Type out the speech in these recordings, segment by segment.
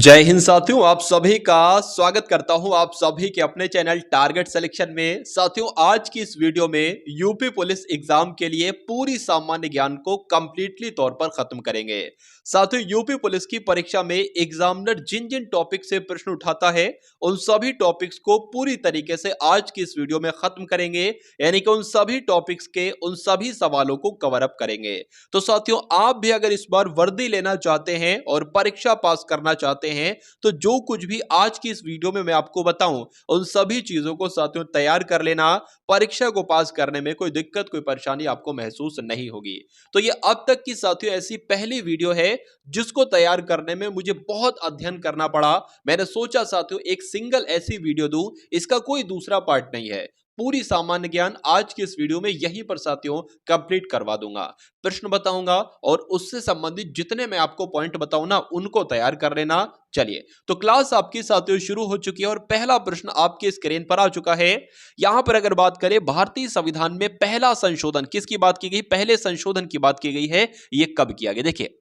जय हिंद साथियों, आप सभी का स्वागत करता हूं आप सभी के अपने चैनल टारगेट सिलेक्शन में। साथियों, आज की इस वीडियो में यूपी पुलिस एग्जाम के लिए पूरी सामान्य ज्ञान को कंप्लीटली तौर पर खत्म करेंगे। साथियों, यूपी पुलिस की परीक्षा में एग्जामिनर जिन जिन टॉपिक से प्रश्न उठाता है उन सभी टॉपिक्स को पूरी तरीके से आज की इस वीडियो में खत्म करेंगे, यानी कि उन सभी टॉपिक्स के उन सभी सवालों को कवर अप करेंगे। तो साथियों, आप भी अगर इस बार वर्दी लेना चाहते हैं और परीक्षा पास करना चाहते हैं तो जो कुछ भी आज की इस वीडियो में मैं आपको बताऊं उन सभी चीजों को साथियों तैयार कर लेना। परीक्षा को पास करने में कोई दिक्कत कोई परेशानी आपको महसूस नहीं होगी। तो ये अब तक की साथियों ऐसी पहली वीडियो है जिसको तैयार करने में मुझे बहुत अध्ययन करना पड़ा। मैंने सोचा साथियों एक सिंगल ऐसी वीडियो दूं, इसका कोई दूसरा पार्ट नहीं है। पूरी सामान्य ज्ञान आज की इस वीडियो में यहीं पर साथियों कंप्लीट करवा दूंगा। प्रश्न बताऊंगा और उससे संबंधित जितने मैं आपको पॉइंट बताऊं ना उनको तैयार कर लेना। चलिए, तो क्लास आपकी साथियों शुरू हो चुकी है और पहला प्रश्न आपके स्क्रीन पर आ चुका है। यहां पर अगर बात करें भारतीय संविधान में पहला संशोधन किसकी बात की गई, पहले संशोधन की बात की गई है, यह कब किया गया। देखिए,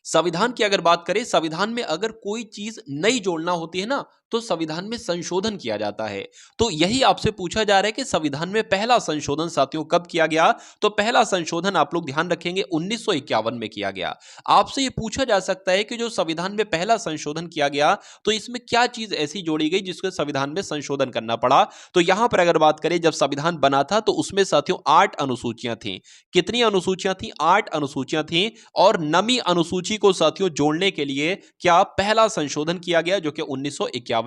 संविधान की अगर बात करें, संविधान में अगर कोई चीज नई जोड़ना होती है ना तो संविधान में संशोधन किया जाता है। तो यही आपसे पूछा जा रहा है कि संविधान में पहला संशोधन साथियों कब किया गया। तो पहला संशोधन आप लोग ध्यान रखेंगे 1951 में किया गया। आपसे यह पूछा जा सकता है कि जो संविधान में पहला संशोधन किया गया तो इसमें क्या चीज ऐसी जोड़ी गई जिसको संविधान में संशोधन करना पड़ा। तो यहां पर अगर बात करें, जब संविधान बना था तो उसमें साथियों 8 अनुसूचियां थी। कितनी अनुसूचियां थी? 8 अनुसूचियां थी। और नवीं अनुसूची को साथियों जोड़ने के लिए क्या पहला संशोधन किया गया जो कि 1951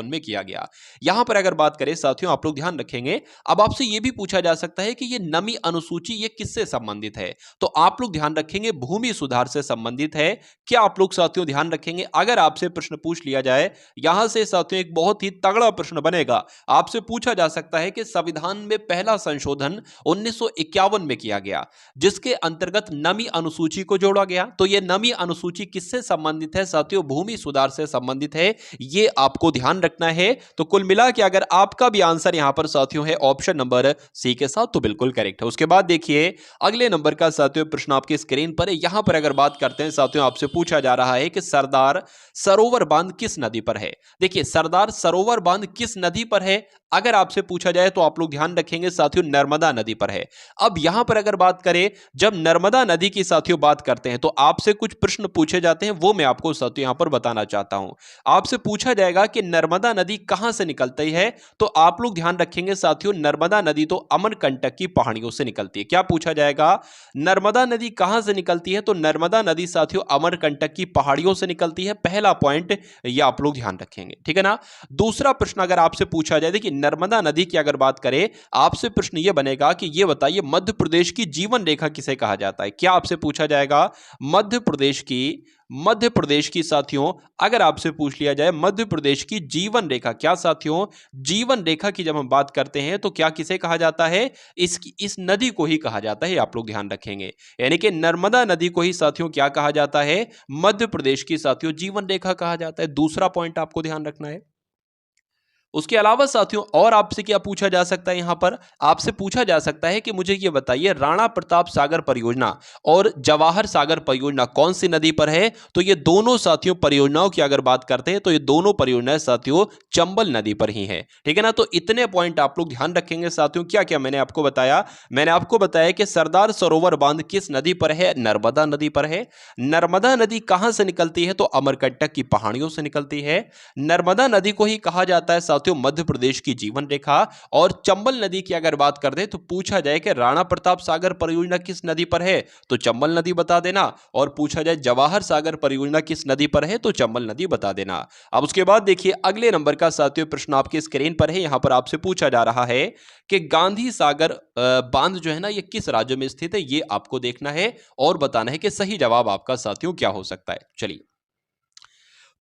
में किया गया। यहां पर अगर बात करें साथियों, आप लोग ध्यान रखेंगे, अब आपसे यह भी पूछा जा सकता है कि यह नवीं अनुसूची ये किससे संबंधित है। तो आप लोग ध्यान रखेंगे भूमि सुधार से संबंधित है। क्या आप लोग साथियों ध्यान रखेंगे, अगर आपसे प्रश्न पूछ लिया जाए, यहां से साथियों एक बहुत ही तगड़ा प्रश्न बनेगा। आपसे पूछा जा सकता है कि संविधान में पहला संशोधन 1951 में किया गया जिसके अंतर्गत नवीं अनुसूची को जोड़ा गया। तो यह नवीं अनुसूची किससे संबंधित है साथियों? भूमि सुधार से संबंधित है। यह आपको ध्यान रखना है। तो कुल मिला के अगर आपका भी आंसर यहां पर साथियों है ऑप्शन नंबर सी के साथ, तो बिल्कुल करेक्ट है। उसके बाद देखिए अगले नंबर का साथियों प्रश्न आपके स्क्रीन पर है। यहां पर अगर बात करते हैं साथियों, आपसे पूछा जा रहा है कि सरदार सरोवर बांध किस नदी पर है। देखिए, सरदार सरोवर बांध किस नदी पर है अगर आपसे पूछा जाए तो आप लोग ध्यान रखेंगे साथियों नर्मदा नदी पर है। अब यहां पर अगर बात करें, जब नर्मदा नदी की साथियों बात करते हैं तो आपसे कुछ प्रश्न पूछे जाते हैं, वो मैं आपको साथियों यहां पर बताना चाहता हूं। आपसे पूछा जाएगा कि नर्मदा नदी कहां से निकलती है। तो आप लोग ध्यान रखेंगे साथियों नर्मदा नदी तो अमरकंटक की पहाड़ियों से निकलती है। क्या पूछा जाएगा? नर्मदा नदी कहां से निकलती है। तो नर्मदा नदी साथियों अमरकंटक की पहाड़ियों से निकलती है। पहला पॉइंट यह आप लोग ध्यान रखेंगे, ठीक है ना। दूसरा प्रश्न अगर आपसे पूछा जाए, देखिए नर्मदा नदी की अगर बात करें, आपसे प्रश्न यह बनेगा कि यह बताइए मध्य प्रदेश की जीवन रेखा किसे कहा जाता है। क्या आपसे पूछा जाएगा मध्य प्रदेश की साथियों अगर आपसे पूछ लिया जाए मध्य प्रदेश की जीवन रेखा, क्या साथियों जीवन रेखा की जब हम बात करते हैं तो क्या किसे कहा जाता है? इस नदी को ही कहा जाता है। आप लोग ध्यान रखेंगे, यानी कि नर्मदा नदी को ही साथियों क्या कहा जाता है? मध्य प्रदेश की साथियों जीवन रेखा कहा जाता है। दूसरा पॉइंट आपको ध्यान रखना है। उसके अलावा साथियों और आपसे क्या पूछा जा सकता है, यहां पर आपसे पूछा जा सकता है कि मुझे यह बताइए राणा प्रताप सागर परियोजना और जवाहर सागर परियोजना कौन सी नदी पर है। तो ये दोनों साथियों परियोजनाओं की अगर बात करते हैं तो ये दोनों परियोजनाएं साथियों चंबल नदी पर ही है, ठीक है ना। तो इतने पॉइंट आप लोग ध्यान रखेंगे साथियों। क्या क्या मैंने आपको बताया? मैंने आपको बताया कि सरदार सरोवर बांध किस नदी पर है? नर्मदा नदी पर है। नर्मदा नदी कहां से निकलती है? तो अमरकंटक की पहाड़ियों से निकलती है। नर्मदा नदी को ही कहा जाता है साथियों मध्य प्रदेश की जीवन रेखा। और चंबल नदी की अगर बात करते हैं तो पूछा जाए कि राणा प्रताप सागर परियोजना किस नदी पर है, तो चंबल नदी बता देना। और पूछा जाए जवाहर सागर परियोजना किस नदी पर है, तो चंबल नदी बता देना। अब उसके बाद देखिए अगले नंबर का साथियों प्रश्न आपके स्क्रीन पर है। यहां पर आपसे पूछा जा रहा है कि गांधी सागर बांध जो है ना ये किस राज्य में स्थित है, ये आपको देखना है और बताना है कि सही जवाब आपका साथियों क्या हो सकता है। चलिए,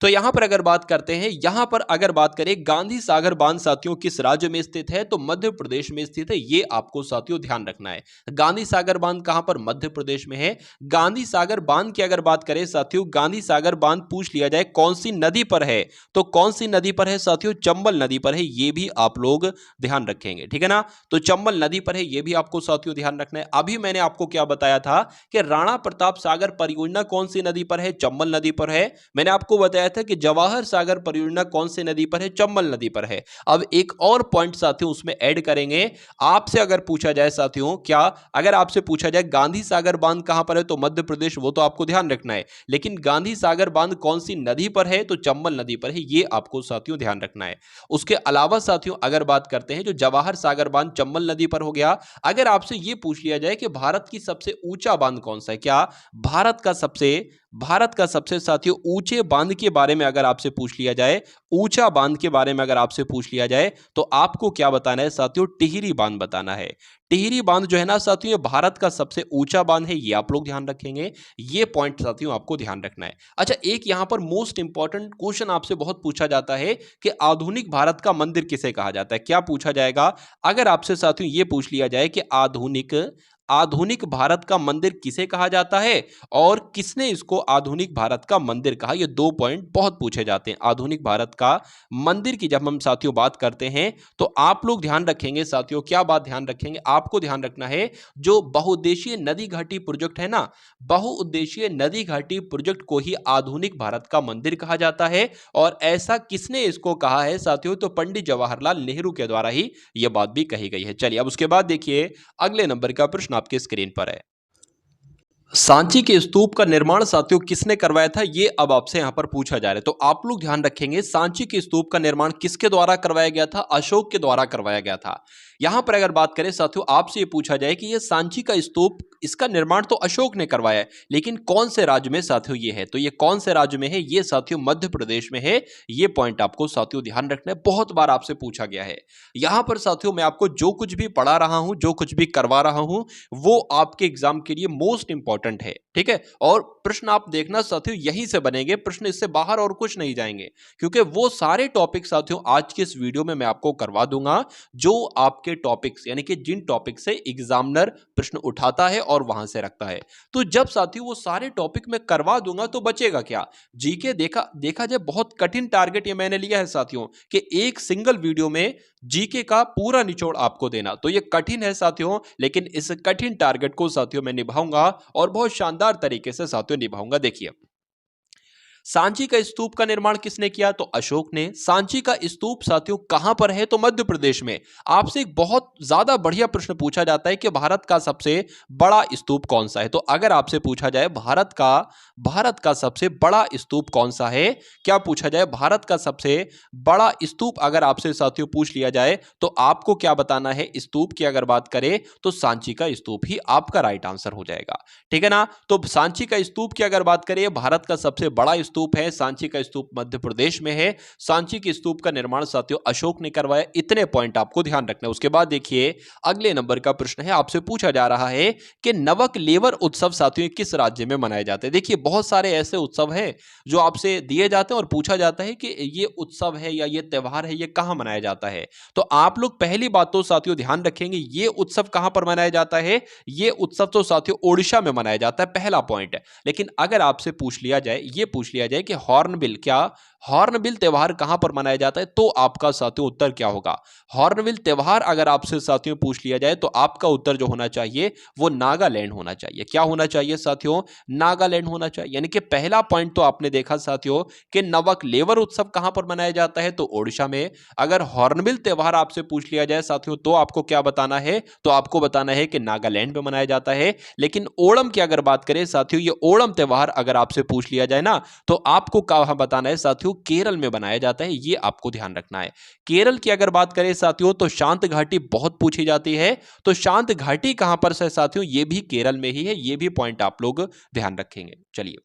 तो यहां पर अगर बात करते हैं, यहां पर अगर बात करें गांधी सागर बांध साथियों किस राज्य में स्थित है, तो मध्य प्रदेश में स्थित है। ये आपको साथियों ध्यान रखना है। गांधी सागर बांध कहां पर, मध्य प्रदेश में है। गांधी सागर बांध की अगर बात करें साथियों, गांधी सागर बांध पूछ लिया जाए कौन सी नदी पर है, तो कौन सी नदी पर है साथियों, चंबल नदी पर है। ये भी आप लोग ध्यान रखेंगे, ठीक है ना। तो चंबल नदी पर है, ये भी आपको साथियों ध्यान रखना है। अभी मैंने आपको क्या बताया था कि राणा प्रताप सागर परियोजना कौन सी नदी पर है, चंबल नदी पर है। मैंने आपको बताया था कि जवाहर सागर परियोजना कौन सी नदी पर है, चंबल नदी पर है। अब एक और पॉइंट साथियों उसमें ऐड करेंगे। आपसे अगर पूछा जाए साथियों, क्या अगर आपसे पूछा जाए गांधी सागर बांध कहां पर है, तो मध्य प्रदेश, वो तो आपको ध्यान रखना है। लेकिन गांधी सागर बांध कौन सी नदी पर है, तो चंबल नदी पर है। ये आपको साथियों ध्यान रखना है। उसके अलावा साथियों अगर बात करते हैं, जो जवाहर सागर बांध चंबल नदी पर हो गया। अगर आपसे यह पूछ लिया जाए कि भारत की सबसे ऊंचा बांध कौन सा है, क्या भारत का सबसे साथियों ऊंचे बांध के बारे में अगर आपसे पूछ लिया जाए, ऊंचा बांध के बारे में अगर आपसे पूछ लिया जाए, तो आपको क्या बताना है साथियों, टिहरी बांध बताना है। टिहरी बांध जो है ना साथियों, ये भारत का सबसे ऊंचा बांध है। ये आप लोग ध्यान रखेंगे। ये पॉइंट साथियों आपको ध्यान रखना है। अच्छा, एक यहां पर मोस्ट इंपॉर्टेंट क्वेश्चन आपसे बहुत पूछा जाता है कि आधुनिक भारत का मंदिर किसे कहा जाता है। क्या पूछा जाएगा, अगर आपसे साथियों ये पूछ लिया जाए कि आधुनिक भारत का मंदिर किसे कहा जाता है और किसने इसको आधुनिक भारत का मंदिर कहा। ये दो पॉइंट बहुत पूछे जाते हैं। आधुनिक भारत का मंदिर की जब हम साथियों बात करते हैं, तो आप लोग ध्यान रखेंगे साथियों, क्या बात ध्यान रखेंगे, आपको ध्यान रखना है, जो बहुउद्देशीय नदी घाटी प्रोजेक्ट है ना, बहुउद्देशीय नदी घाटी प्रोजेक्ट को ही आधुनिक भारत का मंदिर कहा जाता है। और ऐसा किसने इसको कहा है साथियों, तो पंडित जवाहरलाल नेहरू के द्वारा ही यह बात भी कही गई है। चलिए अब उसके बाद देखिए, अगले नंबर का प्रश्न आपके स्क्रीन पर है। सांची के स्तूप का निर्माण साथियों किसने करवाया था, ये अब आपसे यहां पर पूछा जा रहा है। तो आप लोग ध्यान रखेंगे, सांची के स्तूप का निर्माण किसके द्वारा करवाया गया था, अशोक के द्वारा करवाया गया था। यहां पर अगर बात करें साथियों, आपसे ये पूछा जाए कि ये सांची का स्तूप, इसका निर्माण तो अशोक ने करवाया है, लेकिन कौन से राज्य में साथियों ये है, तो ये कौन से राज्य में है, ये साथियों मध्य प्रदेश में है। ये पॉइंट आपको साथियों ध्यान रखना है, बहुत बार आपसे पूछा गया है। यहां पर साथियों मैं आपको जो कुछ भी पढ़ा रहा हूं, जो कुछ भी करवा रहा हूं, वो आपके एग्जाम के लिए मोस्ट इंपॉर्टेंट है, ठीक है। और प्रश्न आप देखना साथियों यहीं से बनेंगे, प्रश्न इससे बाहर और कुछ नहीं जाएंगे, क्योंकि वो सारे टॉपिक साथियों आज के इस वीडियो में मैं आपको करवा दूंगा, जो आपके टॉपिक्स यानी कि जिन टॉपिक से एग्जामिनर प्रश्न उठाता है और वहां से रखता है। तो जब साथियों वो सारे टॉपिक मैं करवा दूंगा, तो बचेगा क्या, जीके देखा जाए बहुत कठिन टारगेट ये मैंने लिया है साथियों, कि एक सिंगल वीडियो में जीके का पूरा निचोड़ आपको देना। तो ये कठिन है साथियों, लेकिन इस कठिन टारगेट को साथियों मैं निभाऊंगा और बहुत शानदार तरीके से साथियों निभाऊंगा। देखिए, सांची का स्तूप का निर्माण किसने किया, तो अशोक ने। सांची का स्तूप साथियों कहां पर है, तो मध्य प्रदेश में। आपसे एक बहुत ज्यादा बढ़िया प्रश्न पूछा जाता है कि भारत का सबसे बड़ा स्तूप कौन सा है। तो अगर आपसे पूछा जाए भारत का सबसे बड़ा स्तूप कौन सा है, क्या पूछा जाए, भारत का सबसे बड़ा स्तूप अगर आपसे साथियों पूछ लिया जाए, तो आपको क्या बताना है, स्तूप की अगर बात करें तो सांची का स्तूप ही आपका राइट आंसर हो जाएगा, ठीक है ना। तो सांची का स्तूप की अगर बात करें, भारत का सबसे बड़ा स्तूप है, सांची का स्तूप मध्य प्रदेश में है। सांची के स्तूप का निर्माण साथियों अशोक ने करवाया। इतने पॉइंट आपको ध्यान रखना है। उसके बाद देखिए, अगले नंबर का प्रश्न है, आपसे पूछा जा रहा है कि नवक लेवर उत्सव साथियों किस राज्य में मनाए जाते हैं। देखिए, बहुत सारे ऐसे उत्सव हैं जो आपसे दिए जाते हैं और पूछा जाता है कि ये उत्सव है या ये त्यौहार है, ये कहां मनाया जाता है। तो आप लोग पहली बात तो साथियों ध्यान रखेंगे, ये उत्सव कहां पर मनाया जाता है, ये उत्सव तो साथियों ओडिशा में मनाया जाता है, पहला पॉइंट है। लेकिन अगर आपसे पूछ लिया जाए कि हॉर्नबिल त्योहार कहां पर मनाया जाता है, तो आपका साथियों उत्तर क्या होगा। हॉर्नबिल त्योहार अगर आपसे साथियों पूछ लिया जाए, तो आपका उत्तर जो होना चाहिए वो नागालैंड होना चाहिए। क्या होना चाहिए साथियों, नागालैंड होना चाहिए। यानी कि पहला पॉइंट तो आपने देखा साथियों कि नवक लेवर उत्सव कहां पर मनाया जाता है, तो ओडिशा में। अगर हॉर्नबिल त्योहार आपसे पूछ लिया जाए साथियों, तो आपको क्या बताना है, तो आपको बताना है कि नागालैंड में मनाया जाता है। लेकिन ओणम की अगर बात करें साथियों, ये ओणम त्योहार अगर आपसे पूछ लिया जाए ना, तो आपको कहां बताना है साथियों, केरल में बनाया जाता है। ये आपको ध्यान रखना है। केरल की अगर बात करें साथियों, तो शांत घाटी बहुत पूछी जाती है। तो शांत घाटी कहां पर है साथियों, ये भी केरल में ही है। ये भी पॉइंट आप लोग ध्यान रखेंगे। चलिए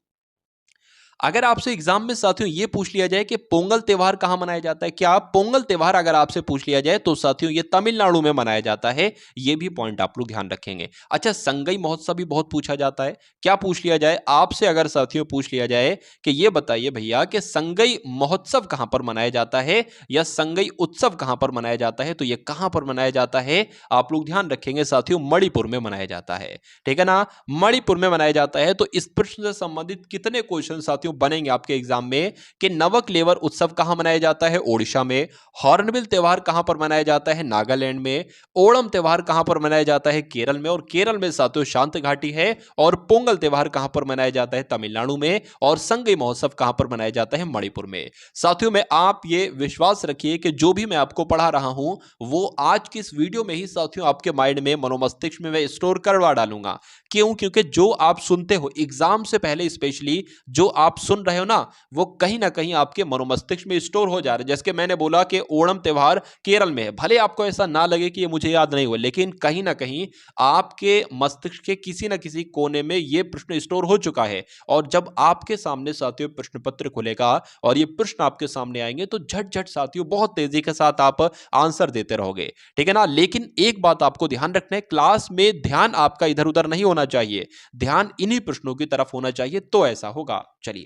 अगर आपसे एग्जाम में साथियों ये पूछ लिया जाए कि पोंगल त्योहार कहां मनाया जाता है, क्या पोंगल त्योहार अगर आपसे पूछ लिया जाए तो साथियों ये तमिलनाडु में मनाया जाता है। ये भी पॉइंट आप लोग ध्यान रखेंगे। अच्छा, संगई महोत्सव भी बहुत पूछा जाता है। क्या पूछ लिया जाए आपसे, अगर साथियों पूछ लिया जाए कि ये बताइए भैया कि संगई महोत्सव कहां पर मनाया जाता है या संगई उत्सव कहां पर मनाया जाता है, तो ये कहां पर मनाया जाता है आप लोग ध्यान रखेंगे साथियों, मणिपुर में मनाया जाता है। ठीक है ना, मणिपुर में मनाया जाता है। तो इस प्रश्न से संबंधित कितने क्वेश्चन साथियों बनेंगे आपके एग्जाम में कि नवकलेवर उत्सव कहां मनाया जाता है, ओडिशा में। हॉर्नबिल त्योहार कहां पर मनाया जाता है, नागालैंड में। ओणम त्योहार कहां पर मनाया जाता है, केरल में, और केरल में साथियों शांत घाटी है। और पोंगल त्योहार कहां पर मनाया जाता है, तमिलनाडु में। और संगई महोत्सव कहां पर मनाया जाता है, मणिपुर में। साथियों में आप ये विश्वास रखिए कि जो भी मैं आपको पढ़ा रहा हूं वो आज की इस वीडियो में ही साथियों आपके माइंड में, मनोमस्तिष्क में मैं स्टोर करवा डालूंगा। क्यों? क्योंकि जो आप सुनते हो एग्जाम से पहले, स्पेशली जो आप सुन रहे हो ना, वो कहीं ना कहीं आपके मनोमस्तिष्क में स्टोर हो जा रहा है। जैसे कि मैंने बोला कि ओणम त्योहार केरल में है, भले आपको ऐसा ना लगे कि ये मुझे याद नहीं हुआ, लेकिन कहीं ना कहीं आपके मस्तिष्क के किसी ना किसी कोने में ये प्रश्न स्टोर हो चुका है। और जब आपके सामने साथियों प्रश्न पत्र खुलेगा और ये प्रश्न आपके सामने आएंगे तो झट झट साथियों बहुत तेजी के साथ आप आंसर देते रहोगे। ठीक है ना, लेकिन एक बात आपको ध्यान रखना है, क्लास में ध्यान आपका इधर उधर नहीं होना चाहिए, ध्यान इन्हीं प्रश्नों की तरफ होना चाहिए, तो ऐसा होगा। चलिए,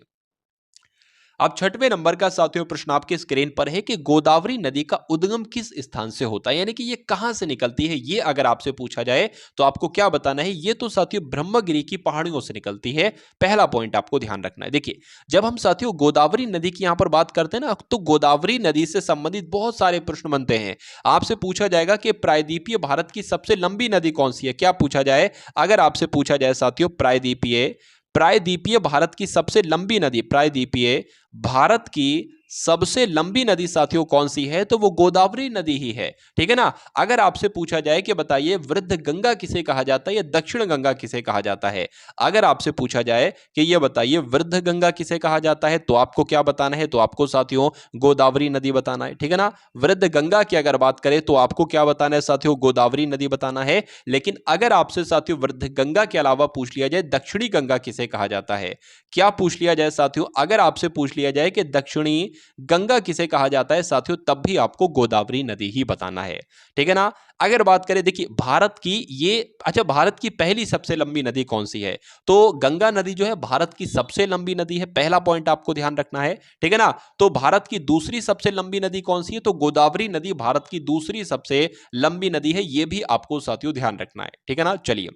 अब छठवें नंबर का साथियों प्रश्न आपके स्क्रीन पर है कि गोदावरी नदी का उद्गम किस स्थान से होता है, यानी कि ये कहां से निकलती है। ये अगर आपसे पूछा जाए तो आपको क्या बताना है। ये तो साथियों ब्रह्मगिरी की पहाड़ियों से निकलती है। पहला पॉइंट आपको ध्यान रखना है। देखिए, जब हम साथियों गोदावरी नदी की यहां पर बात करते हैं ना, तो गोदावरी नदी से संबंधित बहुत सारे प्रश्न बनते हैं। आपसे पूछा जाएगा कि प्रायद्वीपीय भारत की सबसे लंबी नदी कौन सी है। क्या पूछा जाए, अगर आपसे पूछा जाए साथियों प्रायद्वीपीय प्रायद्वीपीय भारत की सबसे लंबी नदी, प्रायद्वीपीय भारत की सबसे लंबी नदी साथियों कौन सी है, तो वो गोदावरी नदी ही है। ठीक है ना, अगर आपसे पूछा जाए कि बताइए वृद्ध गंगा किसे कहा जाता है या दक्षिण गंगा किसे कहा जाता है, अगर आपसे पूछा जाए कि ये बताइए वृद्ध गंगा किसे कहा जाता है, तो आपको क्या बताना है, तो आपको साथियों गोदावरी नदी बताना है। ठीक है ना, वृद्ध गंगा की अगर बात करें तो आपको क्या बताना है साथियों, गोदावरी नदी बताना है। लेकिन अगर आपसे साथियों वृद्ध गंगा के अलावा पूछ लिया जाए दक्षिणी गंगा किसे कहा जाता है, क्या पूछ लिया जाए साथियों, अगर आपसे पूछ लिया जाए कि दक्षिणी गंगा किसे कहा जाता है साथियों, तब भी आपको गोदावरी नदी ही बताना है। ठीक है ना, अगर बात करें देखिए भारत की ये, अच्छा भारत की पहली सबसे लंबी नदी कौन सी है, तो गंगा नदी जो है भारत की सबसे लंबी नदी है। पहला पॉइंट आपको ध्यान रखना है। ठीक है ना, तो भारत की दूसरी सबसे लंबी नदी कौन सी है, तो गोदावरी नदी भारत की दूसरी सबसे लंबी नदी है। यह भी आपको साथियों ध्यान रखना है। ठीक है ना, चलिए,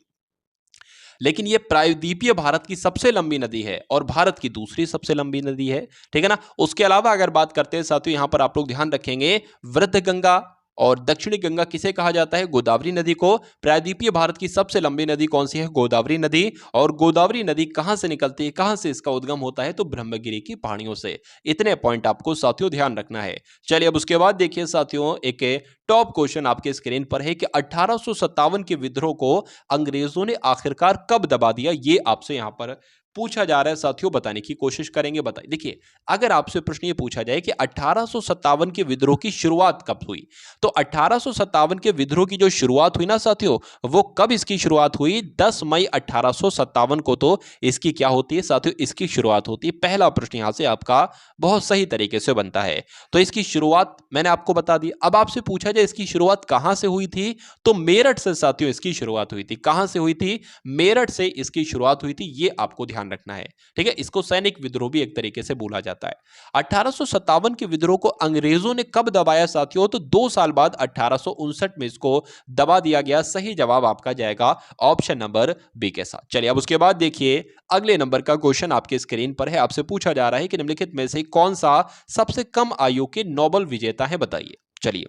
लेकिन ये प्रायद्वीपीय भारत की सबसे लंबी नदी है और भारत की दूसरी सबसे लंबी नदी है। ठीक है ना, उसके अलावा अगर बात करते हैं साथियों, यहां पर आप लोग ध्यान रखेंगे वृद्ध गंगा और दक्षिणी गंगा किसे कहा जाता है, गोदावरी नदी को। प्रायद्वीपीय भारत की सबसे लंबी नदी कौन सी है, गोदावरी नदी। और गोदावरी नदी कहां से निकलती है, कहां से इसका उद्गम होता है, तो ब्रह्मगिरी की पहाड़ियों से। इतने पॉइंट आपको साथियों ध्यान रखना है। चलिए, अब उसके बाद देखिए साथियों, एक टॉप क्वेश्चन आपके स्क्रीन पर है कि 1857 के विद्रोह को अंग्रेजों ने आखिरकार कब दबा दिया। ये आपसे यहां पर पूछा जा रहा है साथियों, बताने की कोशिश करेंगे। बताइए, देखिए अगर आपसे प्रश्न ये पूछा जाए कि 1857 के विद्रोह की शुरुआत कब हुई, तो 1857 के विद्रोह की जो शुरुआत हुई ना साथियों, वो कब इसकी शुरुआत हुई, 10 मई 1857 को तो इसकी क्या होती है साथियों, इसकी शुरुआत होती है। पहला प्रश्न यहां से आपका बहुत सही तरीके से बनता है। तो इसकी शुरुआत मैंने आपको बता दी। अब आपसे पूछा जाए इसकी शुरुआत कहां से हुई थी, तो मेरठ से साथियों इसकी शुरुआत हुई थी। कहां से हुई थी, मेरठ से इसकी शुरुआत हुई थी। ये आपको ध्यान रखना है। ठीक है, इसको सैनिक विद्रोह भी एक तरीके से बोला जाता है। 1857 के विद्रोह को अंग्रेजों ने कब दबाया साथियों, तो 2 साल बाद 1859 में इसको दबा दिया गया। सही जवाब आपका जाएगा ऑप्शन नंबर बी के साथ। चलिए, अब उसके बाद देखिए अगले नंबर का क्वेश्चन आपके स्क्रीन पर है। आपसे पूछा जा रहा है कि निम्नलिखित में से कौन सा सबसे कम आयु के नोबेल विजेता है, बताइए। चलिए,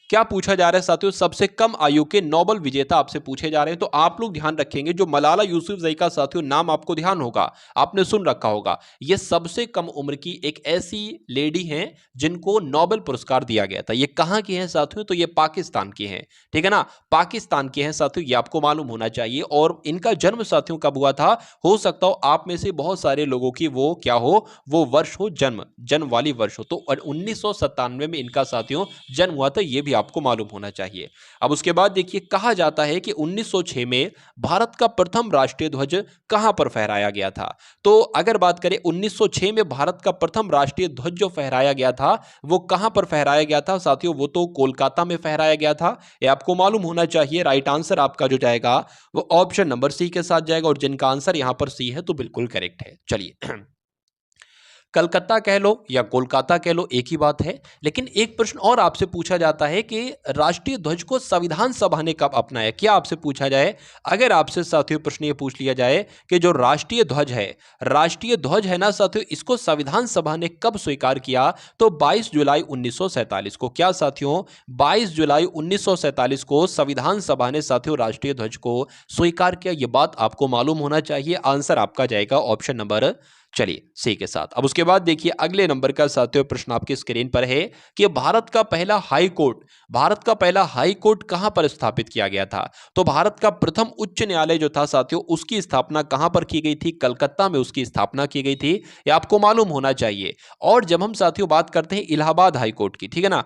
क्या पूछा जा रहा है साथियों, सबसे कम आयु के नोबेल विजेता आपसे पूछे जा रहे हैं। तो आप लोग ध्यान रखेंगे, जो मलाला यूसुफजई का साथियों नाम आपको ध्यान होगा, आपने सुन रखा होगा। ये सबसे कम उम्र की एक ऐसी लेडी हैं जिनको नोबेल पुरस्कार दिया गया था। ये कहां की हैं साथियों, तो ये पाकिस्तान की हैं। ठीक है ना, पाकिस्तान की हैं साथियों, ये आपको मालूम होना चाहिए। और इनका जन्म साथियों कब हुआ था, हो सकता हो आप में से बहुत सारे लोगों की वो क्या हो, वो वर्ष हो, जन्म वाली वर्ष हो। तो 1997 में इनका साथियों जन्म हुआ था। ये भी आपको मालूम होना चाहिए। अब उसके बाद देखिए कहा जाता है कि 1906 में भारत का प्रथम राष्ट्रीय ध्वज कहां पर फहराया गया था। तो अगर बात करें 1906 में भारत का प्रथम राष्ट्रीय ध्वज जो फहराया गया था वो कहां पर फहराया गया था साथियों, वो तो कोलकाता में फहराया गया था। ये आपको मालूम होना चाहिए। राइट आंसर आपका जो जाएगा वो ऑप्शन नंबर सी के साथ जाएगा और जिनका आंसर यहां पर सी है तो बिल्कुल करेक्ट है। चलिए कलकत्ता कह लो या कोलकाता कह लो, एक ही बात है। लेकिन एक प्रश्न और आपसे पूछा जाता है कि राष्ट्रीय ध्वज को संविधान सभा ने कब अपनाया। क्या आपसे पूछा जाए, अगर आपसे साथियों प्रश्न ये पूछ लिया जाए कि जो राष्ट्रीय ध्वज है ना साथियों, इसको संविधान सभा ने कब स्वीकार किया, तो 22 जुलाई 1947 को। क्या साथियों, 22 जुलाई 1947 को संविधान सभा ने साथियों राष्ट्रीय ध्वज को स्वीकार किया। यह बात आपको मालूम होना चाहिए। आंसर आपका जाएगा ऑप्शन नंबर, चलिए सी के साथ। अब उसके बाद देखिए अगले नंबर का साथियों प्रश्न आपकी स्क्रीन पर है कि भारत का पहला हाई कोर्ट कहां पर स्थापित किया गया था। तो भारत का प्रथम उच्च न्यायालय जो था साथियों, उसकी स्थापना कहां पर की गई थी, कलकत्ता में उसकी स्थापना की गई थी। यह आपको मालूम होना चाहिए। और जब हम साथियों बात करते हैं इलाहाबाद हाई कोर्ट की, ठीक है ना,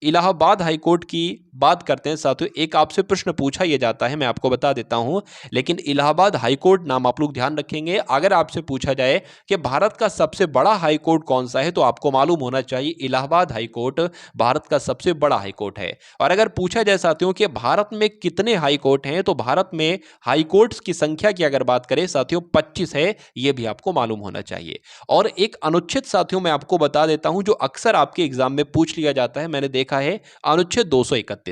इलाहाबाद हाई कोर्ट की बात करते हैं साथियों, एक आपसे प्रश्न पूछा यह जाता है, मैं आपको बता देता हूं। लेकिन इलाहाबाद हाई कोर्ट नाम आप लोग ध्यान रखेंगे। अगर आपसे पूछा जाए कि भारत का सबसे बड़ा हाई कोर्ट कौन सा है, तो आपको मालूम होना चाहिए इलाहाबाद हाई कोर्ट भारत का सबसे बड़ा हाई कोर्ट है। और अगर पूछा जाए साथियों कि भारत में कितने हाई कोर्ट हैं, तो भारत में हाई कोर्ट्स की संख्या की अगर बात करें साथियों 25 है। यह भी आपको मालूम होना चाहिए। और एक अनुच्छेद साथियों मैं आपको बता देता हूं जो अक्सर आपके एग्जाम में पूछ लिया जाता है, मैंने देखा है, अनुच्छेद 231।